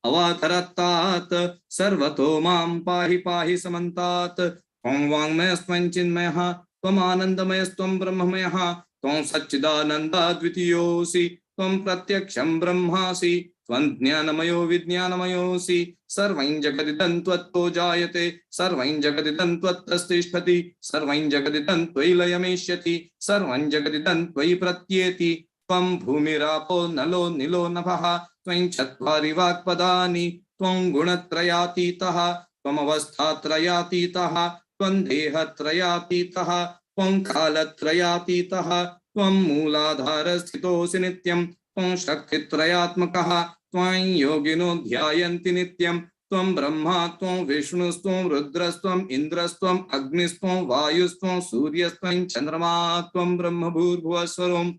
अवाधरात्तात् सर्वतो मां पाहि पाहि समन्तात् त्वं वाङ्मयस्त्वं चिन्मयः त्वमानन्दमयस्त्वं ब्रह्ममयः त्वं सच्चिदानन्दाद्वितीयोऽसि त्वं प्रत्यक्षं ब्रह्मासि त्वं ज्ञानमयो विज्ञानमयोऽसि सर्वं जगदिदं त्वत्तो जायते सर्वं जगदिदं त्वत्तस्तिष्ठति सर्वं जगदिदं त्वयि लयमेष्यति सर्वं जगदिदं त्वयि प्रत्येति त्वं भूमिरापो नलो निलो नभः त्वं चत्वारि वाक्पदानि त्वं गुणत्रयातीतः त्वमवस्थात्रयातीतः त्वं देहत्रयातीतः त्वं कालत्रयातीतः त्वं मूलाधारस्थितोऽसि नित्यं त्वं शक्तित्रयात्मकः त्वं योगिनो ध्यायन्ति नित्यं त्वं ब्रह्मा त्वं विष्णुस्त्वं रुद्रस्त्वं इन्द्रस्त्वं अग्निस्त्वं वायुस्त्वं सूर्यस्त्वं चन्द्रमा त्वं ब्रह्म भूर्भुवस्वरम्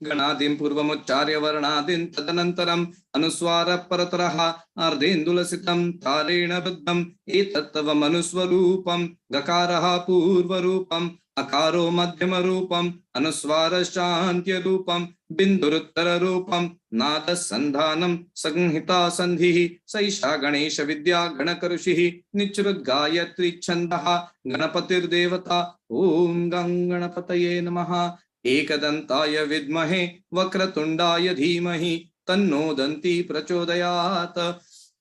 गणादीं पूर्वमुच्चार्य वर्णादीन् तदनन्तरम् अनुस्वारः परतरः अर्धेन्दुलसितं तारेण रुद्धम् एतत्तव मनुस्वरूपं गकारः पूर्वरूपम् अकारो मध्यमरूपम् अनुस्वारश्चान्त्यरूपम् बिन्दुरुत्तररूपम् नादसन्धानं संहिता संधिः सैषा गणेश विद्या गणकऋषिः निच्रुद्गायत्री छन्दः गणपतिर्देवता ॐ गं गणपतये नमः एकदन्ताय विद्महे वक्रतुण्डाय धीमहि तन्नो दन्ती प्रचोदयात्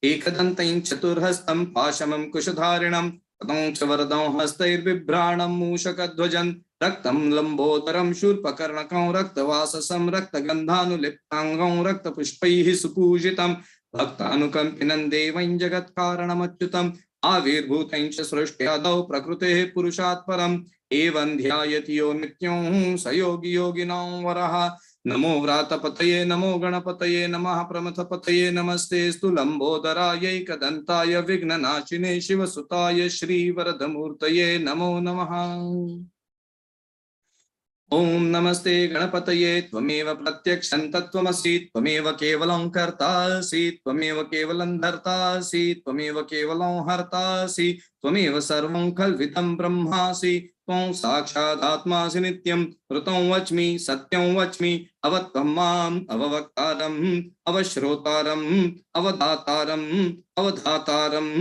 एकदन्तं चतुर्हस्तं पाशमं कुशधारिणं ततं च वरदं हस्तैर्बिभ्राणं मूषकध्वजं रक्तं लम्बोदरं शूर्पकर्णकं रक्तवाससं रक्तगन्धानुलिप्ताङ्गं रक्तपुष्पैः सुपूजितं भक्तानुकम्पिनं देवं जगत्कारणमच्युतम् आविर्भूतं च सृष्ट्यादौ प्रकृतेः पुरुषात् परम् एवं ध्यायति यो नित्यं स योगी योगिनां वरः। नमो व्रातपतये नमो गणपतये नमः प्रमथपतये नमस्तेस्तु लंबोदरायैकदन्ताय विघ्ननाशिने शिवसुताय श्रीवरदमूर्तये नमो नमः। ओम नमस्ते गणपतये त्वमेव प्रत्यक्षं तत्त्वमसि त्वमेव केवलं कर्तासि त्वमेव केवलं धर्तासि त्वमेव केवलं हर्तासि त्वमेव सर्वं खल्विदं ब्रह्मासि त्वं साक्षादात्मासि नित्यं ऋतं वच्मि सत्यं वच्मि अवत्वं माम् अववक्तारम् अवश्रोतारम् अवदातारम् अवधातारम्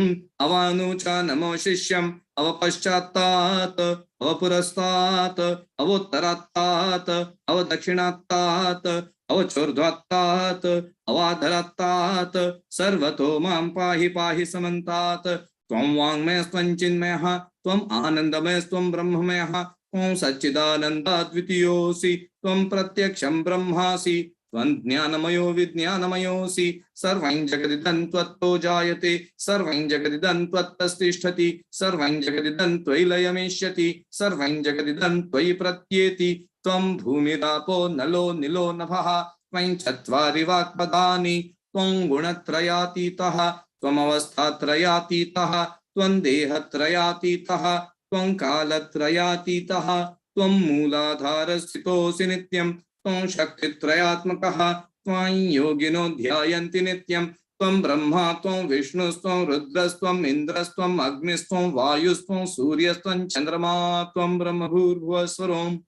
अवानुचा नमो शिष्यम् अवपश्चात्तात् अवपुरस्तात् अवोत्तरात्तात् अवदक्षिणात्तात् अवचोर्ध्वात्तात् अवाधरात्तात् सर्वतो मां पाहि पाहि समन्तात् त्वं वाङ्मयस्त्वं चिन्मयः त्वम् आनन्दमयस्त्वं ब्रह्ममयः त्वं सच्चिदानन्दाद्वितीयोऽसि त्वं प्रत्यक्षं ब्रह्मासि त्वं ज्ञानमयो विज्ञानमयोऽसि सर्वं जगदिदं त्वत्तो जायते सर्वं जगदिदं त्वत्तस्तिष्ठति सर्वं जगदिदं त्वयि लयमेष्यति सर्वं जगदिदं त्वयि प्रत्येति त्वं भूमिरापो नलो निलो नभः त्वं चत्वारि वाक्पदानि त्वं गुणत्रयातीतः त्वमवस्थात्रयातीतः त्वं देहत्रयातीतः त्वं कालत्रयातीतः त्वं मूलाधारस्थितोऽसि नित्यं त्वं शक्तित्रयात्मकः त्वां योगिनो ध्यायन्ति नित्यं त्वं ब्रह्मा त्वं विष्णुस्त्वं रुद्रस्त्वं इन्द्रस्त्वं अग्निस्त्वं वायुस्त्वं सूर्यस्त्वं चन्द्रमा त्वं ब्रह्म भूर्भुवस्वरोम्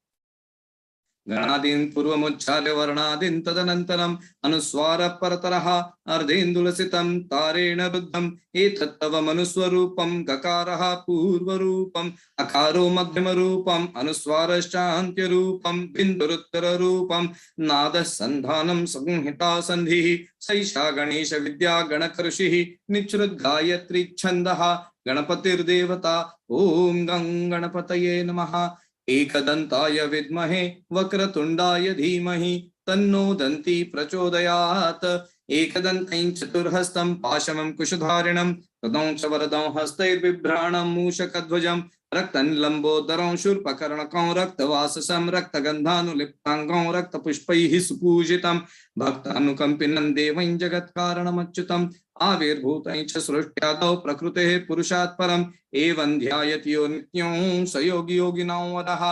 गणादीन् पूर्वमुच्चार्य वर्णादीन् तदनन्तरम् अनुस्वार परतरः अर्धेन्दुलसितं तारेण रुद्धम् एतत्तव मनुस्वरूपं गकारः पूर्वरूपम् अकारो मध्यमरूपम् अनुस्वारश्चान्त्यरूपं बिन्दुरुत्तररूपं नादः सन्धानं संहिता सन्धिः सैषा गणेश विद्या गणकऋषिः निच्छ्रुद्गायत्री छन्दः गणपतिर्देवता ॐ गं गणपतये नमः। एकदन्ताय विद्महे वक्रतुण्डाय धीमहि तन्नो दन्ती प्रचोदयात् एकदन्तं चतुर्हस्तं पाशमं कुशधारिणं ततं च वरदं हस्तैर्बिभ्राणं मूषकध्वजं रक्तं लम्बोदरं शूर्पकर्णकं रक्तवाससं रक्तगन्धानुलिप्ताङ्गं रक्तपुष्पैः सुपूजितं भक्तानुकम्पिनं देवं जगत्कारणमच्युतम् आविर्भूतं च सृष्ट्यादौ प्रकृतेः पुरुषात् परम् एवं ध्यायति यो नित्यं स योगी योगिनां वरः।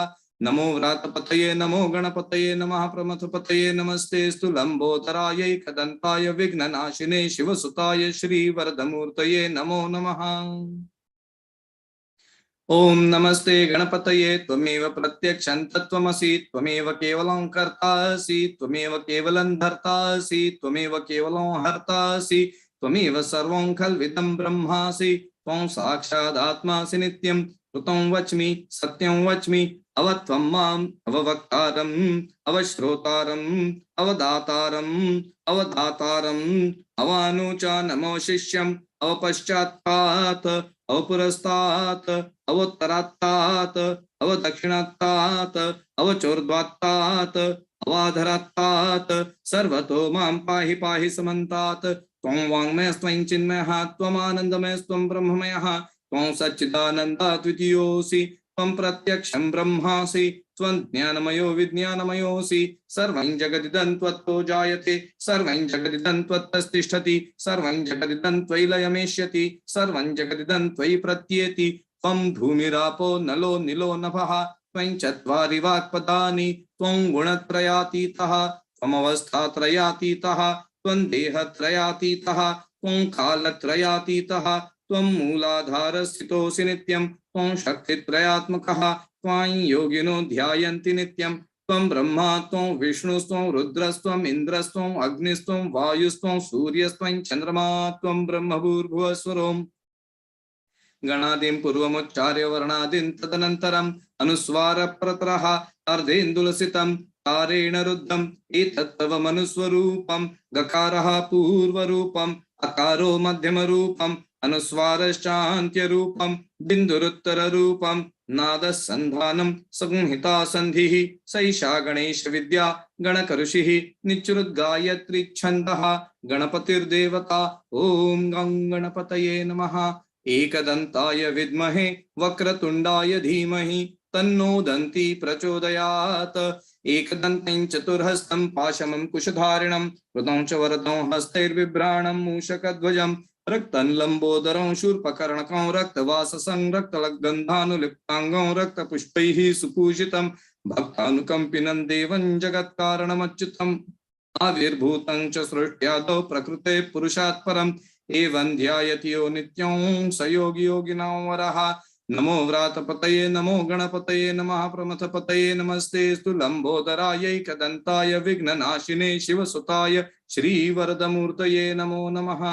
नमो व्रातपतये नमो गणपतये नमः प्रमथपतये नमस्तेस्तु लम्बोदरायैकदन्ताय विघ्ननाशिने शिवसुताय श्रीवरदमूर्तये नमो नमः। ओम नमस्ते गणपतये त्वमेव प्रत्यक्षं तत्त्वमसि त्वमेव केवलं कर्तासि त्वमेव केवलं धर्तासि त्वमेव केवलं हर्तासि त्वमेव सर्वं खल्विदं ब्रह्मासि त्वं साक्षादात्मासि नित्यं ऋतं वच्मि सत्यं वच्मि अवत्वं माम् अववक्तारम् अवश्रोतारम् अवदातारम् अवधातारम् अवानुचा नमो शिष्यम् अवपश्चात्तात् अवपुरस्तात् अवोत्तरात्तात् अवदक्षिणात्तात् अवचोर्ध्वात्तात् अवाधरात्तात् सर्वतो मां पाहि पाहि समन्तात् त्वं वाङ्मयस्त्वं चिन्मयः त्वमानन्दमयस्त्वं ब्रह्ममयः त्वं सच्चिदानन्दाद्वितीयोऽसि त्वं प्रत्यक्षं ब्रह्मासि त्वं ज्ञानमयो विज्ञानमयोऽसि सर्वं जगदिदं त्वत्तो जायते सर्वं जगदिदं त्वत्तस्तिष्ठति सर्वं जगदिदं त्वयि लयमेष्यति सर्वं जगदिदं त्वयि प्रत्येति त्वं भूमिरापो नलो निलो नभः त्वं चत्वारि वाक्पदानि त्वं गुणत्रयातीतः त्वमवस्थात्रयातीतः त्वं देहत्रयातीतः त्वं कालत्रयातीतः त्वं मूलाधारस्थितोऽसि नित्यं त्वं शक्तित्रयात्मकः त्वां योगिनो ध्यायन्ति नित्यं त्वं ब्रह्मा त्वं विष्णुस्त्वं रुद्रस्त्वं इन्द्रस्त्वं अग्निस्त्वं वायुस्त्वं सूर्यस्त्वं चन्द्रमा त्वं ब्रह्म भूर्भुवस्वरोम् गणादीन् पूर्वमुच्चार्य वर्णादीन् तदनन्तरम् अनुस्वार परतरः अर्धेन्दुलसितं तारेण रुद्धम् एतत्तव मनुस्वरूपं गकारः पूर्वरूपम् अकारो मध्यमरूपम् अनुस्वारश्चान्त्यरूपं बिन्दुरुत्तररूपं नादसन्धानं संहिता सन्धिः सैषा गणेश विद्या गणकऋषिः निच्रुद्गायत्री छन्दः गणपतिर्देवता। ॐ गं गणपतये नमः। एकदन्ताय विद्महे वक्रतुण्डाय धीमहि तन्नो दन्ती प्रचोदयात्। एकदन्तं चतुर्हस्तं पाशमं कुशधारिणं कृतं च वरदं हस्तैर्बिभ्राणं मूषकध्वजं रक्तं लम्बोदरं शूर्पकर्णकं रक्तवाससं रक्तगन्धानुलिप्ताङ्गं रक्तपुष्पैः सुपूजितं भक्तानुकम्पिनं देवं जगत्कारणमच्युतम् आविर्भूतं च सृष्ट्यादौ प्रकृते पुरुषात् परम् एवं ध्यायति यो नित्यं स योगी योगिनां वरः। नमो व्रातपतये नमो गणपतये नमः प्रमथपतये नमस्तेस्तु लंबोदरायैकदन्ताय विघ्ननाशिने शिवसुताय श्रीवरदमूर्तये नमो नमः।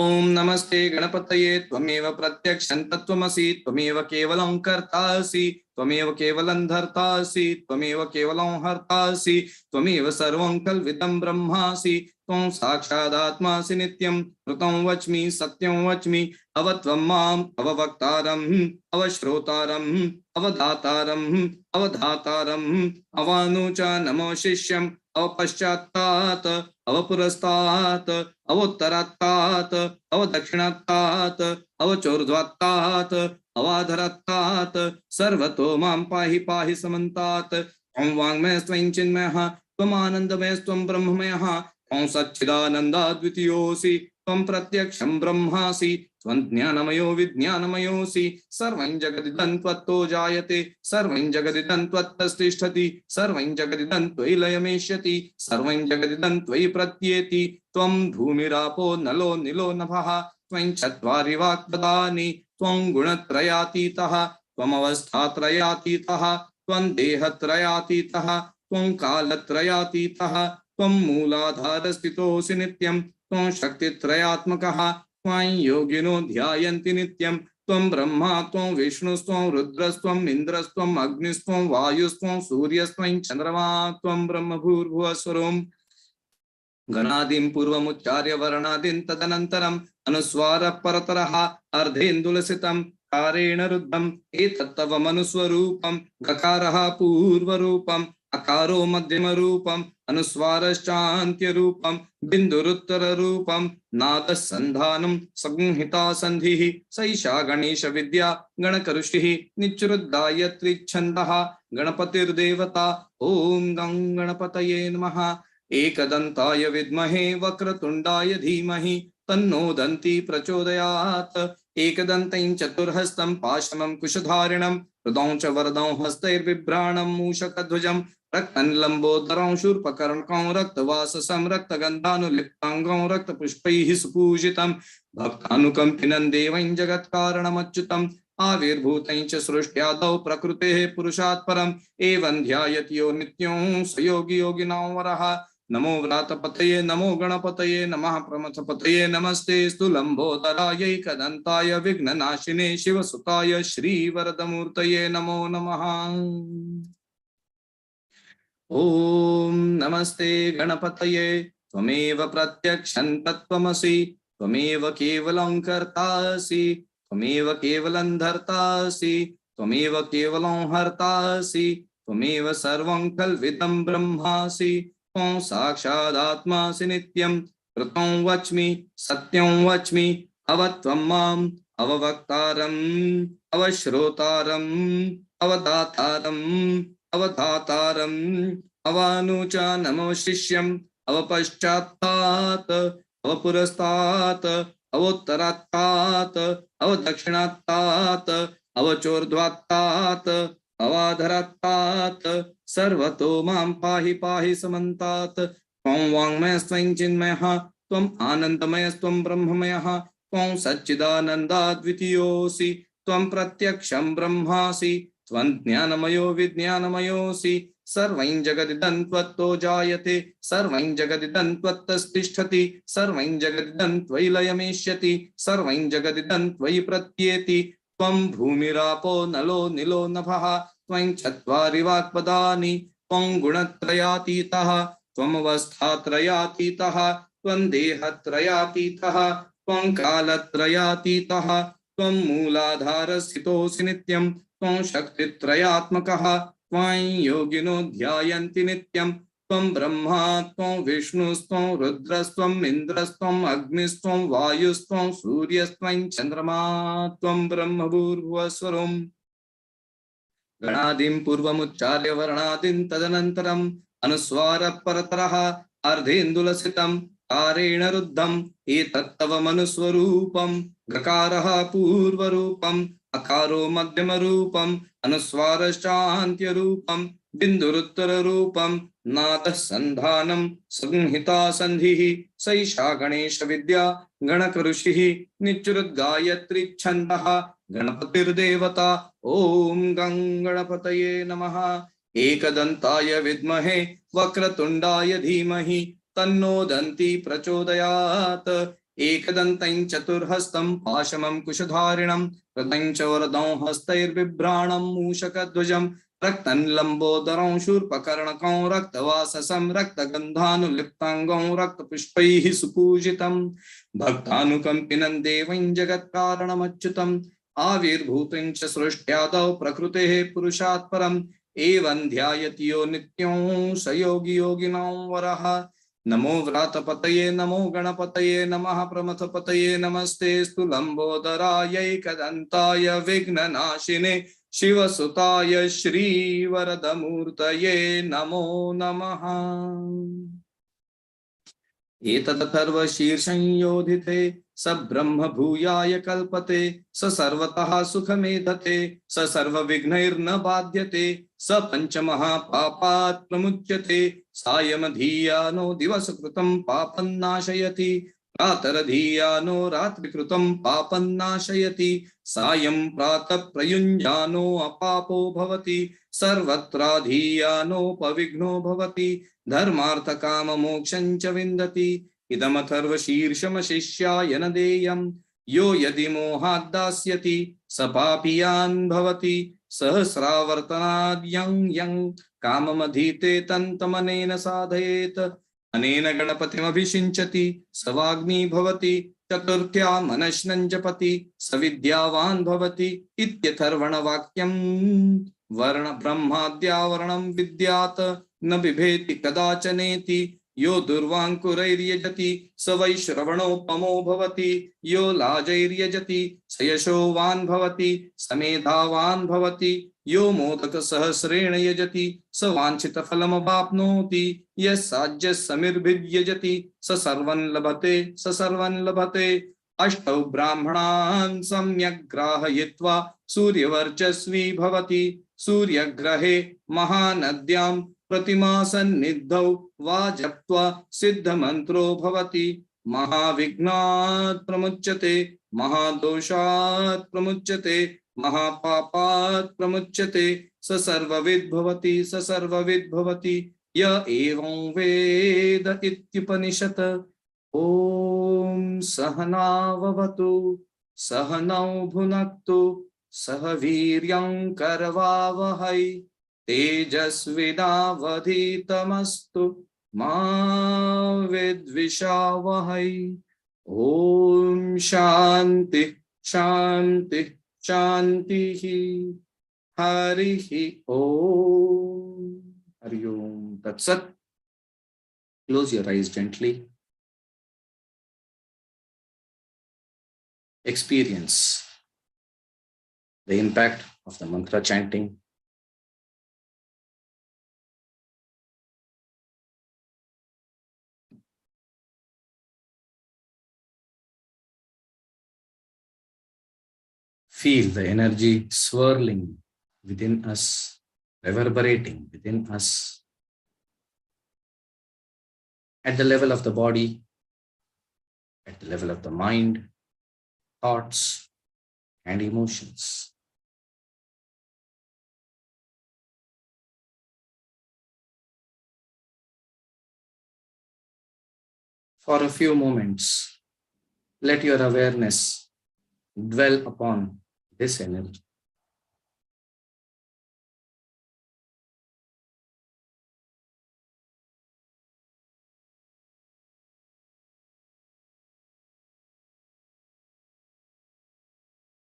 ओम नमस्ते गणपतये त्वमेव प्रत्यक्षं तत्त्वमसि त्वमेव केवलं कर्तासि त्वमेव केवलं धर्तासि त्वमेव केवलं हर्तासि त्वमेव सर्वं कल्विदं ब्रह्मासि त्वं साक्षादात्मासि नित्यं कृतं वच्मि सत्यं वच्मि अवत्वं माम् अववक्तारम् अवश्रोतारम् अवधातारम् अवधातारम् अवानुचा नमो शिष्यम् अवपश्चात्तात् अवपुरस्तात् अवोत्तरात्तात् अवदक्षिणात्तात् अवचोर्ध्वात्तात् अवाधरात्तात् सर्वतो मां पाहि पाहि समन्तात्। त्वं वाङ्मयस्त्वं चिन्मयः त्वमानन्दमयस्त्वं ब्रह्ममयः त्वं सच्चिदानन्दाद्वितीयोऽसि त्वं प्रत्यक्षं ब्रह्मासि त्वं ज्ञानमयो विज्ञानमयोऽसि सर्वं जगदिदं त्वत्तो जायते सर्वं जगदिदं त्वत्तस्तिष्ठति सर्वं जगदिदं त्वयि लयमेष्यति सर्वं जगदिदं त्वयि प्रत्येति त्वं भूमिरापो नलो निलो नभः त्वं चत्वारि वाक्पदानि त्वं गुणत्रयातीतः त्वमवस्थात्रयातीतः त्वं देहत्रयातीतः त्वं कालत्रयातीतः त्वं मूलाधारस्थितोऽसि नित्यं त्वं शक्तित्रयात्मकः त्वं योगिनो ध्यायन्ति नित्यं त्वं ब्रह्मा त्वं विष्णुस्त्वं रुद्रस्त्वं इन्द्रस्त्वं अग्निस्त्वं वायुस्त्वं सूर्यस्त्वं चन्द्रमा त्वं ब्रह्म भूर्भुवस्वरं गणादिं पूर्वमुच्चार्य वर्णादिं तदनन्तरम् अनुस्वारः परतरः अर्धेन्दुलसितं कारेण रुद्धम् एतत्तव मनुस्वरूपं गकारः पूर्वरूपम् अकारो मध्यमरूपम् अनुस्वारश्चान्त्यरूपं बिन्दुरुत्तररूपं नादसन्धानं संहिता सन्धिः सैषा गणेश विद्या गणकऋषिः निच्रुद्गायत्री छन्दः गणपतिर्देवता। ॐ गं गणपतये नमः। एकदन्ताय विद्महे वक्रतुण्डाय धीमहि तन्नो दन्ती प्रचोदयात्। एकदन्तं चतुर्हस्तं पाशमं कुशधारिणं हृदं च वरदं हस्तैर्बिभ्राणं मूषकध्वजं रक्तं लम्बोदरं शूर्पकर्णकं रक्तवाससं रक्तगन्धानुलिप्ताङ्गं रक्तपुष्पैः सुपूजितं भक्तानुकम्पिनं देवं जगत्कारणमच्युतम् आविर्भूतं च सृष्ट्यादौ प्रकृतेः पुरुषात् परम् एवं ध्यायति यो नित्यं स योगी योगिनां वरः। नमो व्रातपतये नमो गणपतये नमः प्रमथपतये नमस्तेस्तु लंबोदरायैकदन्ताय विघ्ननाशिने शिवसुताय श्रीवरदमूर्तये नमो नमः। ॐ नमस्ते गणपतये त्वमेव प्रत्यक्षं तत्त्वमसि त्वमेव केवलं कर्तासि त्वमेव केवलं धर्तासि त्वमेव केवलं हर्तासि त्वमेव सर्वं कल्विदं ब्रह्मासि त्वं साक्षादात्मासि नित्यं कृतं वच्मि सत्यं वच्मि अवत्वं माम् अववक्तारम् अवश्रोतारम् अवदातारम् अवधातारम् अवानुचा नमो शिष्यम् अवपश्चात्तात् अवपुरस्तात् अवोत्तरात्तात् अवदक्षिणात्तात् अवचोर्ध्वात्तात् अवाधरात्तात् सर्वतो मां पाहि पाहि समन्तात्। त्वं वाङ्मयस्त्वं चिन्मयः त्वम् आनन्दमयस्त्वं ब्रह्ममयः त्वं सच्चिदानन्दाद्वितीयोऽसि त्वं प्रत्यक्षं ब्रह्मासि त्वं ज्ञानमयो विज्ञानमयोऽसि सर्वं जगदिदं त्वत्तो जायते सर्वं जगदिदं त्वत्तस्तिष्ठति सर्वं जगदिदं त्वयि लयमेष्यति सर्वं जगदिदं त्वयि प्रत्येति त्वं भूमिरापो नलो निलो नभः त्वं चत्वारि वाक्पदानि त्वं गुणत्रयातीतः त्वमवस्थात्रयातीतः त्वं देहत्रयातीतः त्वं कालत्रयातीतः त्वं मूलाधारस्थितोऽसि नित्यं त्वं शक्तित्रयात्मकः त्वं योगिनो ध्यायन्ति नित्यं त्वं ब्रह्मा त्वं विष्णुस्त्वं रुद्रस्त्वं इन्द्रस्त्वं अग्निस्त्वं वायुस्त्वं सूर्यस्त्वं चन्द्रमा त्वं ब्रह्मभूर्भुवस्वरम् गणादिं पूर्वमुच्चार्य वर्णादिं तदनन्तरम् अनुस्वार परतरः अर्धेन्दुलसितं कारेण रुद्धम् एतत्तव मनुस्वरूपं गकारः पूर्वरूपम् अकारो मध्यमरूपम् अनुस्वारश्चान्त्यरूपम् बिन्दुरुत्तररूपम् नादः सन्धानं संहिता सन्धिः सैषा गणेश विद्या गणकऋषिः निच्चुरुद्गायत्री छन्दः गणपतिर्देवता ओम गं गणपतये नमः एकदन्ताय विद्महे वक्रतुण्डाय धीमहि तन्नो दन्ती प्रचोदयात् एकदन्तं चतुर्हस्तं पाशमं कुशधारिणं कृतं च वरदं हस्तैर्बिभ्राणं मूषकध्वजं रक्तं लम्बोदरं शूर्पकर्णकं रक्तवाससं रक्तगन्धानुलिप्ताङ्गं रक्तपुष्पैः सुपूजितं भक्तानुकम्पिनं देवं जगत्कारणमच्युतम् आविर्भूतं च सृष्ट्यादौ प्रकृतेः पुरुषात् परम् एवं ध्यायति यो नित्यं स योगी योगिनां वरः नमो व्रातपतये नमो गणपतये नमः प्रमथपतये नमस्तेऽस्तु लम्बोदराय विघ्ननाशिने शिवसुताय श्रीवरदमूर्तये नमो नमः एतदथर्वशीर्षंयोधिते स ब्रह्म भूयाय कल्पते स सर्वतः सुखमेधते स सर्वविघ्नैर्न बाध्यते स पञ्चमहापापात् प्रमुच्यते सायमधीयानो दिवसकृतं पापं नाशयति प्रातरधीयानो रात्रिकृतं पापं नाशयति सायं प्रातः प्रयुञ्जानो अपापो भवति सर्वत्राधीयानोपविघ्नो भवति धर्मार्थकाममोक्षं च विन्दति इदमथर्वशीर्षमशिष्याय न देयं यो यदि मोहात् दास्यति स पापीयान् भवति सहस्रावर्तनाद् यं काममधीते तन्तमनेन साधयेत् अनेन गणपतिमभिषिञ्चति स वाग्मी भवति चतुर्थ्या मनश्नं जपति स विद्यावान् भवति इत्यथर्वणवाक्यं वर्ण ब्रह्माद्यावरणं विद्यात् न बिभेति कदाचनेति यो दुर्वाङ्कुरैर्यजति स वै श्रवणोपमो भवति यो लाजैर्यजति स यशोवान् भवति स मेधावान् भवति यो मोदकसहस्रेण यजति स वाञ्छितफलमवाप्नोति यः साज्यसमिर्भिर्यजति स सर्वं लभते अष्टौ ब्राह्मणान् सम्यक् ग्राहयित्वा सूर्यवर्चस्वी भवति सूर्यग्रहे महानद्यां प्रतिमासन्निधौ वा जप्त्वा सिद्धमन्त्रो भवति महाविघ्नात् प्रमुच्यते महादोषात् प्रमुच्यते महापापात् प्रमुच्यते स सर्वविद् भवति य एवं वेद इत्युपनिषत् ॐ सहनाववतु सहनौ भुनक्तु सह वीर्यं करवावहै तेजस्विनावधीतमस्तु मा विद्विषावहै ॐ शान्ति शान्ति शान्तिः हरिः ॐ हरि ओम तत्सत्. Close your eyes gently. Experience the impact of the mantra chanting. Feel the energy swirling within us, reverberating within us at the level of the body, at the level of the mind, thoughts, and emotions. For a few moments, let your awareness dwell upon this energy.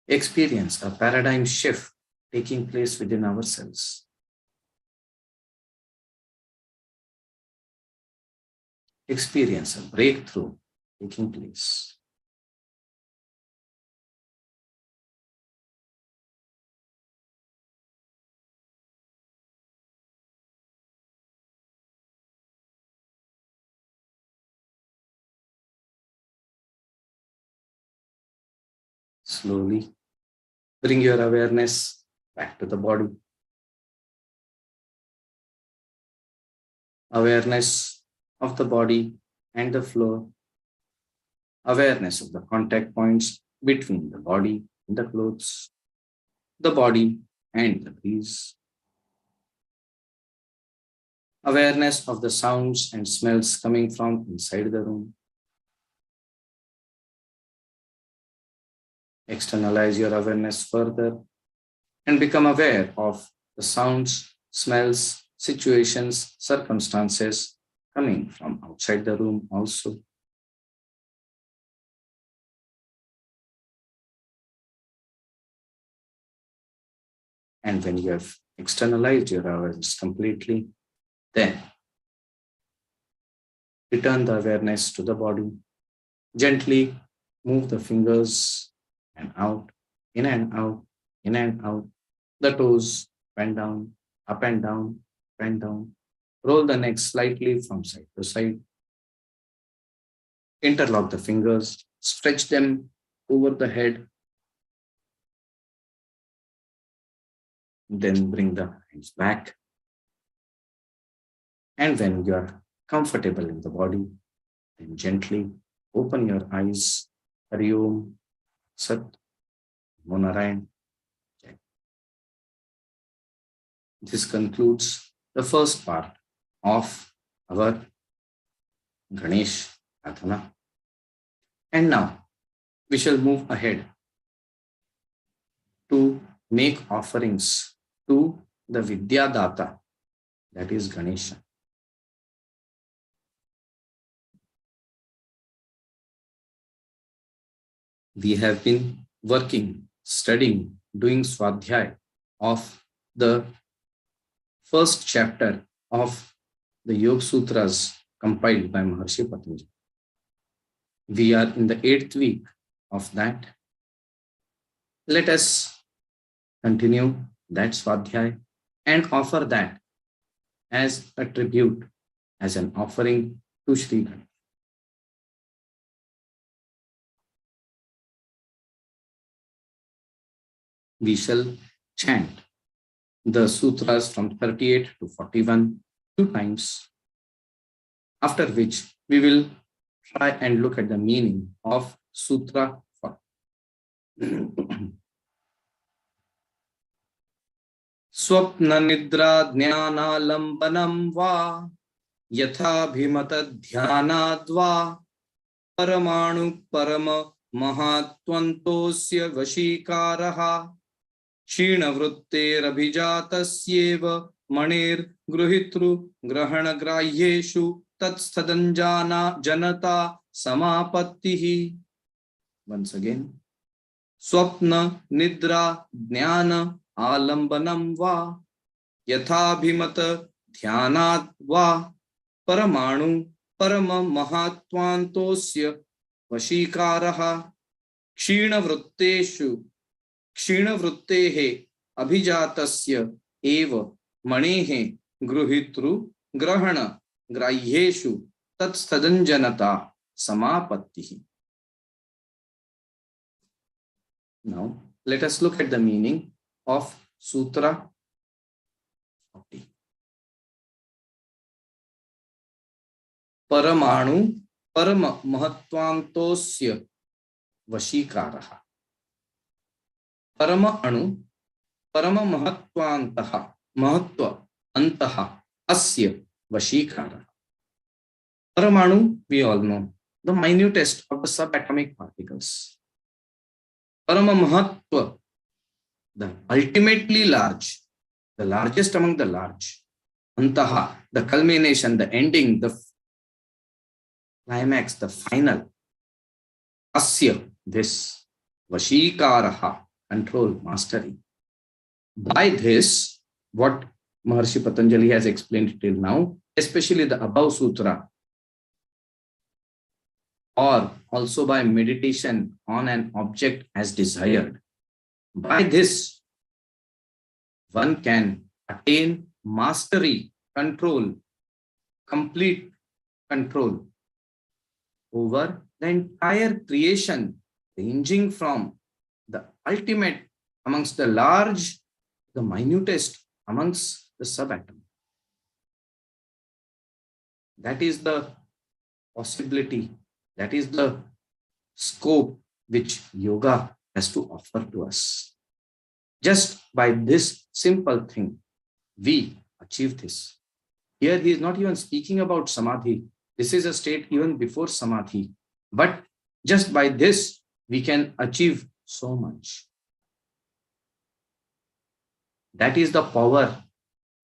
experience a paradigm shift taking place within ourselves. Experience a breakthrough taking place. Slowly bring your awareness back to the body. Awareness of the body and the floor. Awareness of the contact points between the body and the clothes, the body and the breeze. Awareness of the sounds and smells coming from inside the room. Externalize your awareness further and become aware of the sounds, smells, situations, circumstances coming from outside the room also. And when you have externalized your awareness completely, then return the awareness to the body. Gently move the fingers and out, in and out, in and out. The toes, bend down, up and down, bend down. Roll the neck slightly from side to side. Interlock the fingers, stretch them over the head. Then bring the hands back. And when you are comfortable in the body, then gently open your eyes. Hari Om, Sat, Namo Narayan. This concludes the first part of our Ganesha Aradhana. And now we shall move ahead to make offerings to the Vidyadata, that is Ganesha. We have been working, studying, doing Swadhyay of the first chapter of the Yoga Sutras compiled by Maharshi Patanjali. We are in the 8th week of that. Let us continue that Swadhyay and offer that as a tribute, as an offering to Sri Ganesha. We shall chant the sutras from 38 to 41 two times, after which we will try and look at the meaning of Sutra 4. Swapna nidra jnanalambanam va yatha bhimata dhyanadva paramanu parama mahatvantosya vashikaraha क्षीणवृत्तेरभिजातस्येव मणिर्गृहीतृ ग्रहणग्राह्येषु तत्स्थदञ्जाना Janata समापत्तिः. Once again. स्वप्न निद्रा ज्ञान आलम्बनं वा यथाभिमत ध्यानात् वा परमाणु परम महात्वान्तोस्य वशीकारः क्षीणवृत्तेः अभिजातस्य एव मणेः गृहीतृ ग्रहण ग्राह्येषु तत्स्थदञ्जनता समापत्तिः. Now let us look at the meaning of Sutra 40. Paramanu parama mahatvantosya vashikaraha. Parama anu parama mahatvantaha mahatva antaha asya vashikaraha. Paramanu, we all know, the minutest of the subatomic particles. Parama mahatva, the ultimately large, the largest among the large. Antaha, the culmination, the ending, the climax, the final. Asya, this. Vashikaraha, control, mastery. By this, what Maharshi Patanjali has explained till now, especially the above sutra, or also by meditation on an object as desired. By this, one can attain mastery, control, complete control over the entire creation, ranging from the ultimate amongst the large, the minutest amongst the subatom. That is the possibility, that is the scope which yoga has to offer to us. Just by this simple thing, we achieve this. Here he is not even speaking about samadhi. This is a state even before samadhi. But just by this, we can achieve so much. That is the power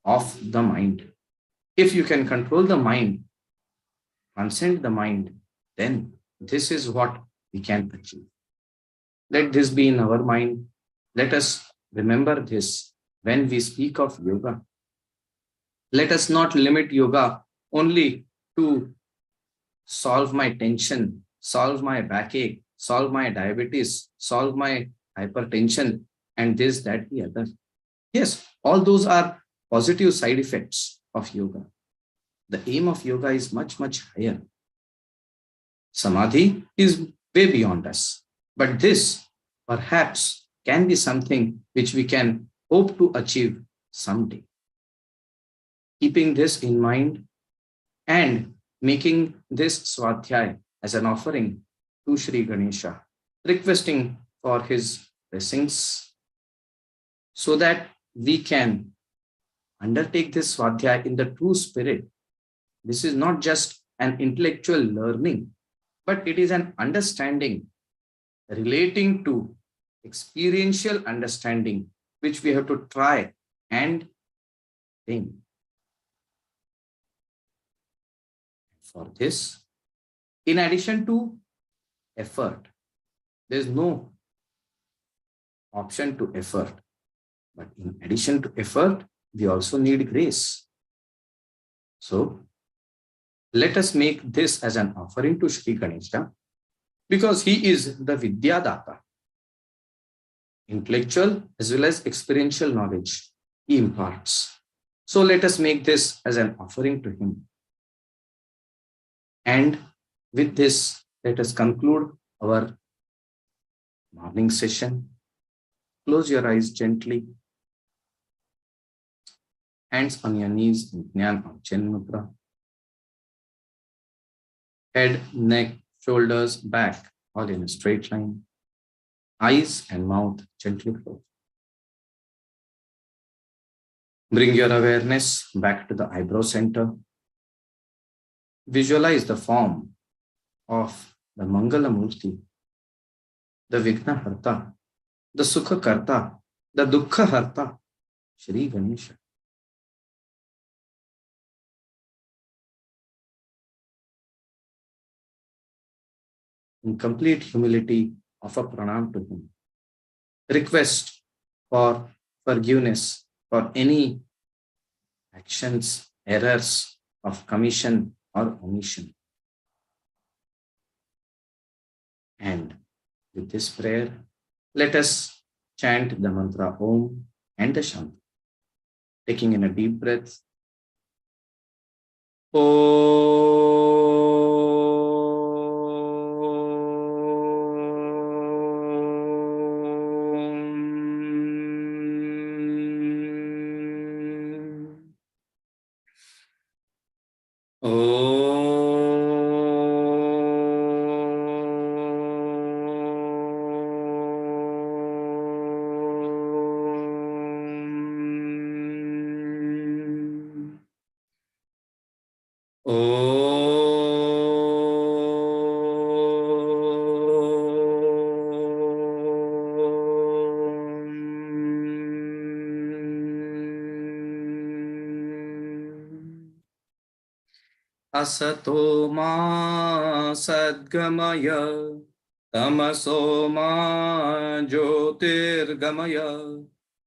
of the mind. If you can control the mind, transcend the mind, then this is what we can achieve. Let this be in our mind. Let us remember this when we speak of yoga. Let us not limit yoga only to solve my tension, solve my backache, solve my diabetes, solve my hypertension, and this, that, the other. Yes, all those are positive side effects of yoga. The aim of yoga is much, much higher. Samadhi is way beyond us. But this perhaps can be something which we can hope to achieve someday. Keeping this in mind and making this Swadhyay as an offering to Sri Ganesha, requesting for his blessings so that we can undertake this Swadhyay in the true spirit. This is not just an intellectual learning, but it is an understanding relating to experiential understanding, which we have to try and think. For this, in addition to effort, there is no option to effort. But in addition to effort, we also need grace. So, let us make this as an offering to Sri Ganesha, because he is the Vidyadata. Intellectual as well as experiential knowledge he imparts. So let us make this as an offering to him. And with this, let us conclude our morning session. Close your eyes gently. Hands on your knees in Jnana or Chin Mudra. Head, neck, shoulders, back, all in a straight line. Eyes and mouth gently closed. Bring your awareness back to the eyebrow center. Visualize the form of the Mangala Murti, the Vigna Harta, the Sukha Karta, the Dukkha Harta, Shri Ganesha. In complete humility, offer pranam to him. Request for forgiveness for any actions, errors of commission or omission. And with this prayer, let us chant the mantra Om and the Shanti. Taking in a deep breath. Asato ma sadgamaya Tamaso ma jyotirgamaya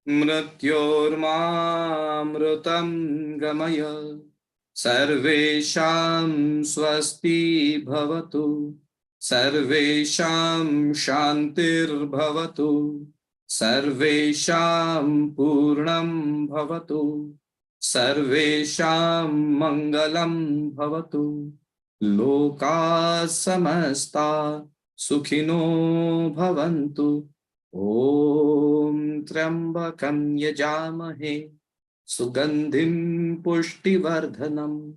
mrityormamrutam gamaya sarvesham swasti bhavatu sarvesham shantir bhavatu sarvesham purnam bhavatu sarvesham mangalam bhavatu loka samasta Sukhino bhavantu. Om Trambakam yajamahe Sugandhim pushtivardhanam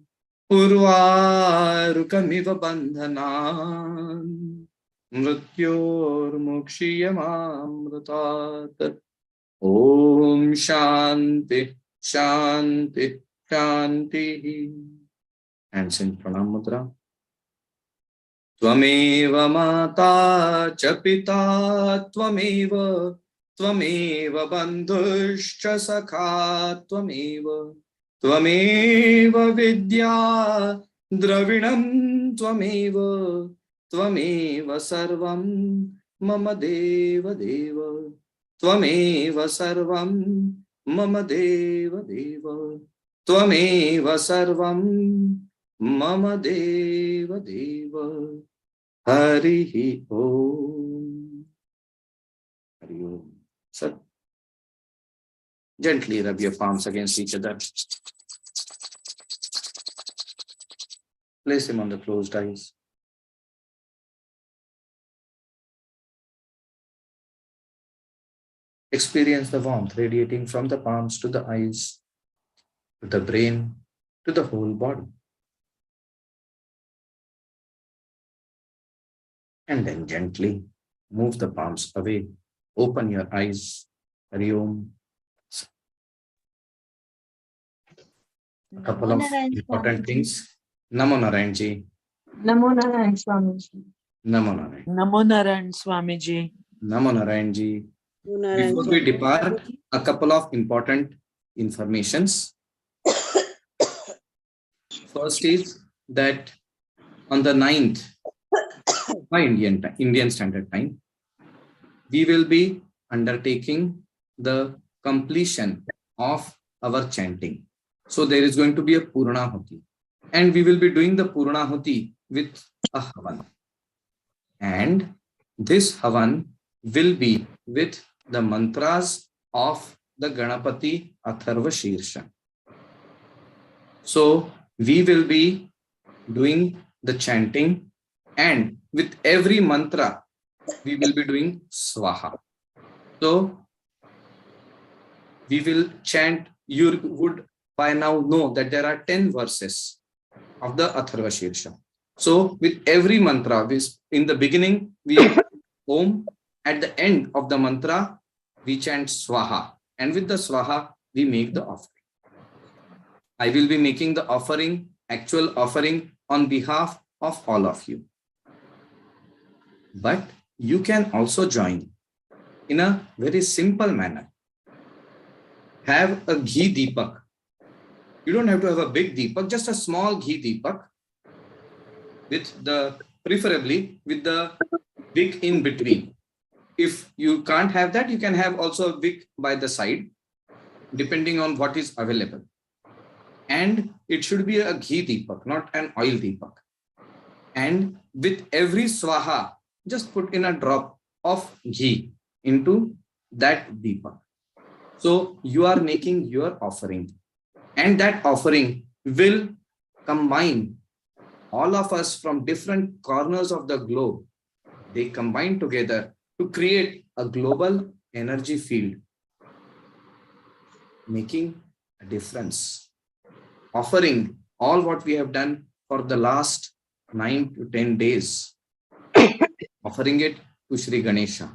Urvarukamiva bandhanan Mrityor mukshiyamamrutat. Om Shanti Shanti Shanti. Hands in pranam mudra. त्वमेव माता च पिता त्वमेव त्वमेव बन्धुश्च सखा त्वमेव त्वमेव विद्या द्रविणं त्वमेव त्वमेव सर्वं मम देव देव त्वमेव सर्वं मम देव देव त्वमेव सर्वं मम देव देव. Harihi Om. Hari Om. So, gently rub your palms against each other. Place him on the closed eyes. Experience the warmth radiating from the palms to the eyes, to the brain, to the whole body. And then gently move the palms away. Open your eyes. Hari Om. A couple of important things. Namo Narayan Ji. Namo Narayan Swamiji. Namo Narayan. Namo Narayan Swamiji. Namo Narayan Ji. Before we depart, a couple of important informations. First is that on the 9th, by Indian Standard Time, we will be undertaking the completion of our chanting. So there is going to be a Purnahuti, and we will be doing the Purnahuti with a Havan. And this Havan will be with the mantras of the Ganapati Atharva Shirsha. So we will be doing the chanting, and with every mantra, we will be doing Swaha. So we will chant. You would by now know that there are 10 verses of the Atharva Shirsha. So with every mantra, in the beginning, we Om. At the end of the mantra, we chant Swaha. And with the Swaha, we make the offering. I will be making the offering, actual offering, on behalf of all of you. But you can also join in a very simple manner. Have a ghee deepak. You don't have to have a big deepak, just a small ghee deepak, preferably with the wick in between. If you can't have that, you can have also a wick by the side, depending on what is available. And it should be a ghee deepak, not an oil deepak. And with every swaha, just put in a drop of ghee into that deepak. So you are making your offering, and that offering will combine all of us from different corners of the globe. They combine together to create a global energy field, making a difference. Offering all what we have done for the last 9 to 10 days, offering it to Sri Ganesha,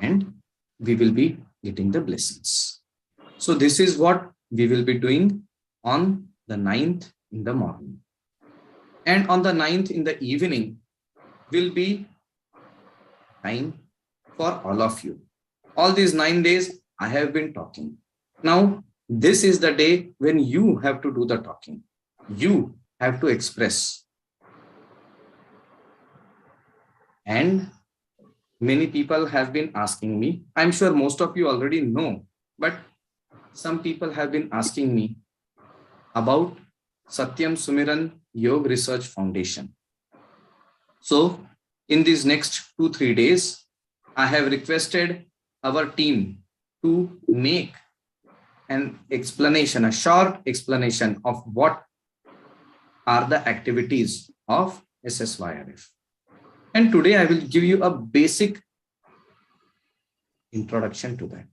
and we will be getting the blessings. So this is what we will be doing on the 9th in the morning. And on the 9th in the evening will be time for all of you. All these 9 days I have been talking. Now, this is the day when you have to do the talking. You have to express. And many people have been asking me. I'm sure most of you already know, but some people have been asking me about Satyam Sumiran Yoga Research Foundation. So, in these next 2-3 days, I have requested our team to make an explanation, a short explanation of what are the activities of SSYRF. And today I will give you a basic introduction to that.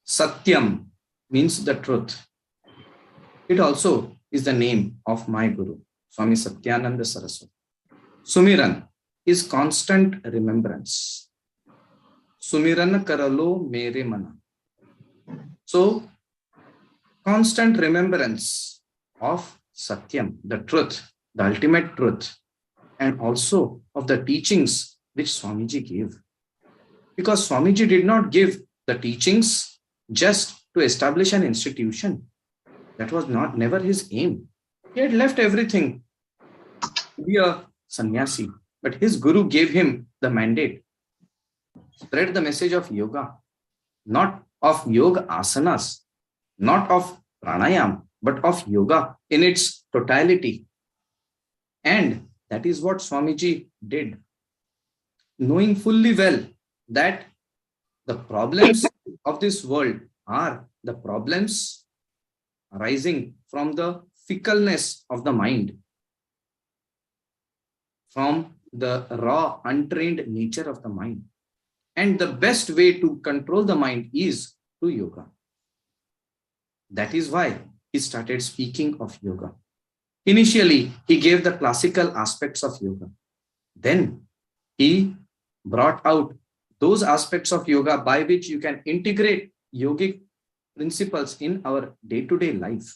Satyam means the truth. It also is the name of my Guru, Swami Satyananda Saraswati. Sumiran is constant remembrance. Sumiran karalo mere mana. So, constant remembrance of Satyam, the truth, the ultimate truth, and also of the teachings which Swamiji gave. Because Swamiji did not give the teachings just to establish an institution. That was never his aim. He had left everything to be a sannyasi, but his guru gave him the mandate. Spread the message of yoga, not of yoga asanas, not of pranayam, but of yoga in its totality. And that is what Swamiji did, knowing fully well that the problems of this world are the problems arising from the fickleness of the mind, from the raw, untrained nature of the mind. And the best way to control the mind is through yoga. That is why he started speaking of yoga. Initially, he gave the classical aspects of yoga. Then he brought out those aspects of yoga by which you can integrate yogic principles in our day-to-day life.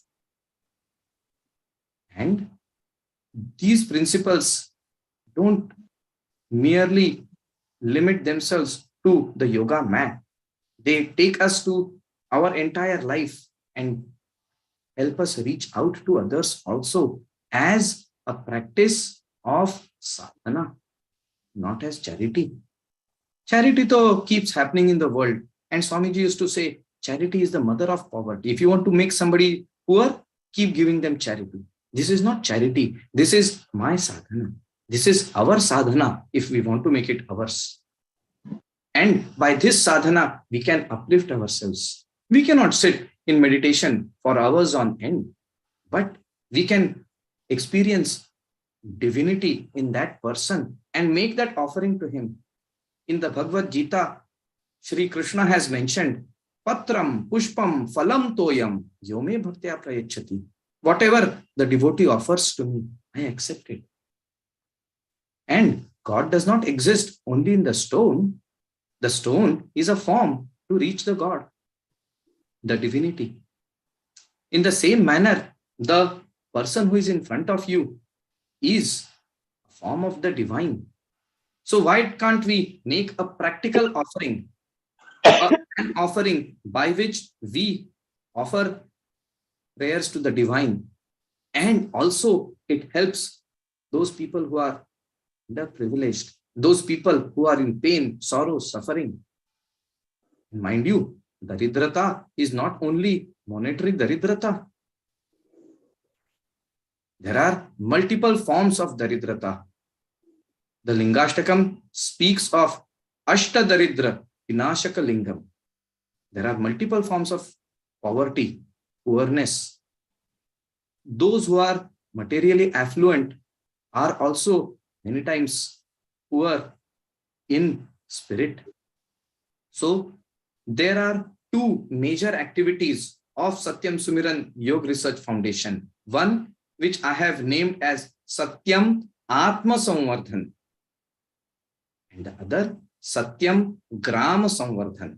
And these principles don't merely limit themselves to the yoga mat. They take us to our entire life and help us reach out to others also as a practice of sadhana, not as charity. Charity though keeps happening in the world. And Swamiji used to say, charity is the mother of poverty. If you want to make somebody poor, keep giving them charity. This is not charity. This is my sadhana. This is our sadhana if we want to make it ours. And by this sadhana, we can uplift ourselves. We cannot sit in meditation for hours on end, but we can experience divinity in that person and make that offering to him. In the Bhagavad Gita, Shri Krishna has mentioned, Patram, Pushpam, Phalam Toyam, Yome Bhaktya Prayachati. Whatever the devotee offers to me, I accept it. And God does not exist only in the stone. The stone is a form to reach the God, the divinity. In the same manner, the person who is in front of you is a form of the divine. So why can't we make a practical offering, an offering by which we offer prayers to the divine, and also it helps those people who are underprivileged, those people who are in pain, sorrow, suffering. Mind you, Daridrata is not only monetary Daridrata. There are multiple forms of Daridrata. The Lingashtakam speaks of Ashta Daridra Vinashaka Lingam. There are multiple forms of poverty, poorness. Those who are materially affluent are also many times poor in spirit. So there are two major activities of Satyam Sumiran Yoga Research Foundation. One which I have named as Satyam Atma Samvardhan, and the other Satyam Grama Samvardhan.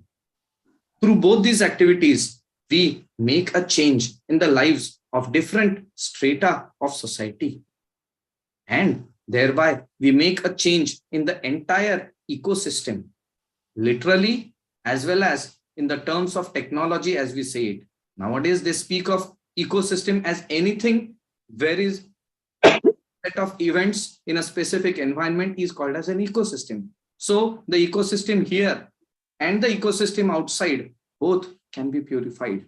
Through both these activities, we make a change in the lives of different strata of society. And thereby, we make a change in the entire ecosystem, literally, as well as in the terms of technology, as we say it. Nowadays, they speak of ecosystem as anything where is a set of events in a specific environment is called as an ecosystem. So the ecosystem here and the ecosystem outside, both can be purified.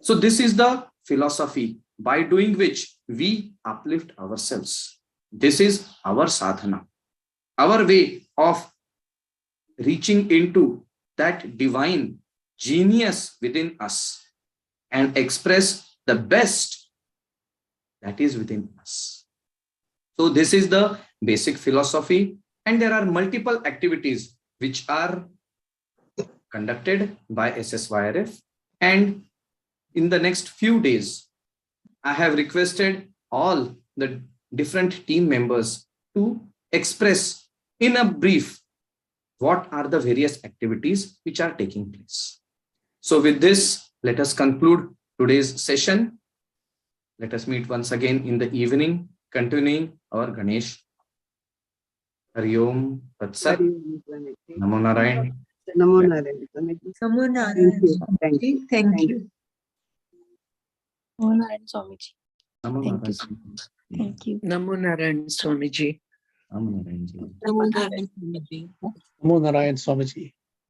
So this is the philosophy by doing which we uplift ourselves. This is our sadhana, our way of reaching into that divine genius within us and express the best that is within us. So this is the basic philosophy, and there are multiple activities which are conducted by SSYRF. And in the next few days, I have requested all the different team members to express in a brief what are the various activities which are taking place. So with this, let us conclude today's session. Let us meet once again in the evening, continuing our Ganesh. Hari Om Tat Sat. Namo Narayan. Namo Narayan. Namo Thank Narayan. you. Thank you. Thank you. Namo Narayan Swamiji. Namo Thank you. Narayan. Thank you. Namo Narayan Swamiji. Namo Narayan. Namo Narayan. Namo Narayan Swamiji.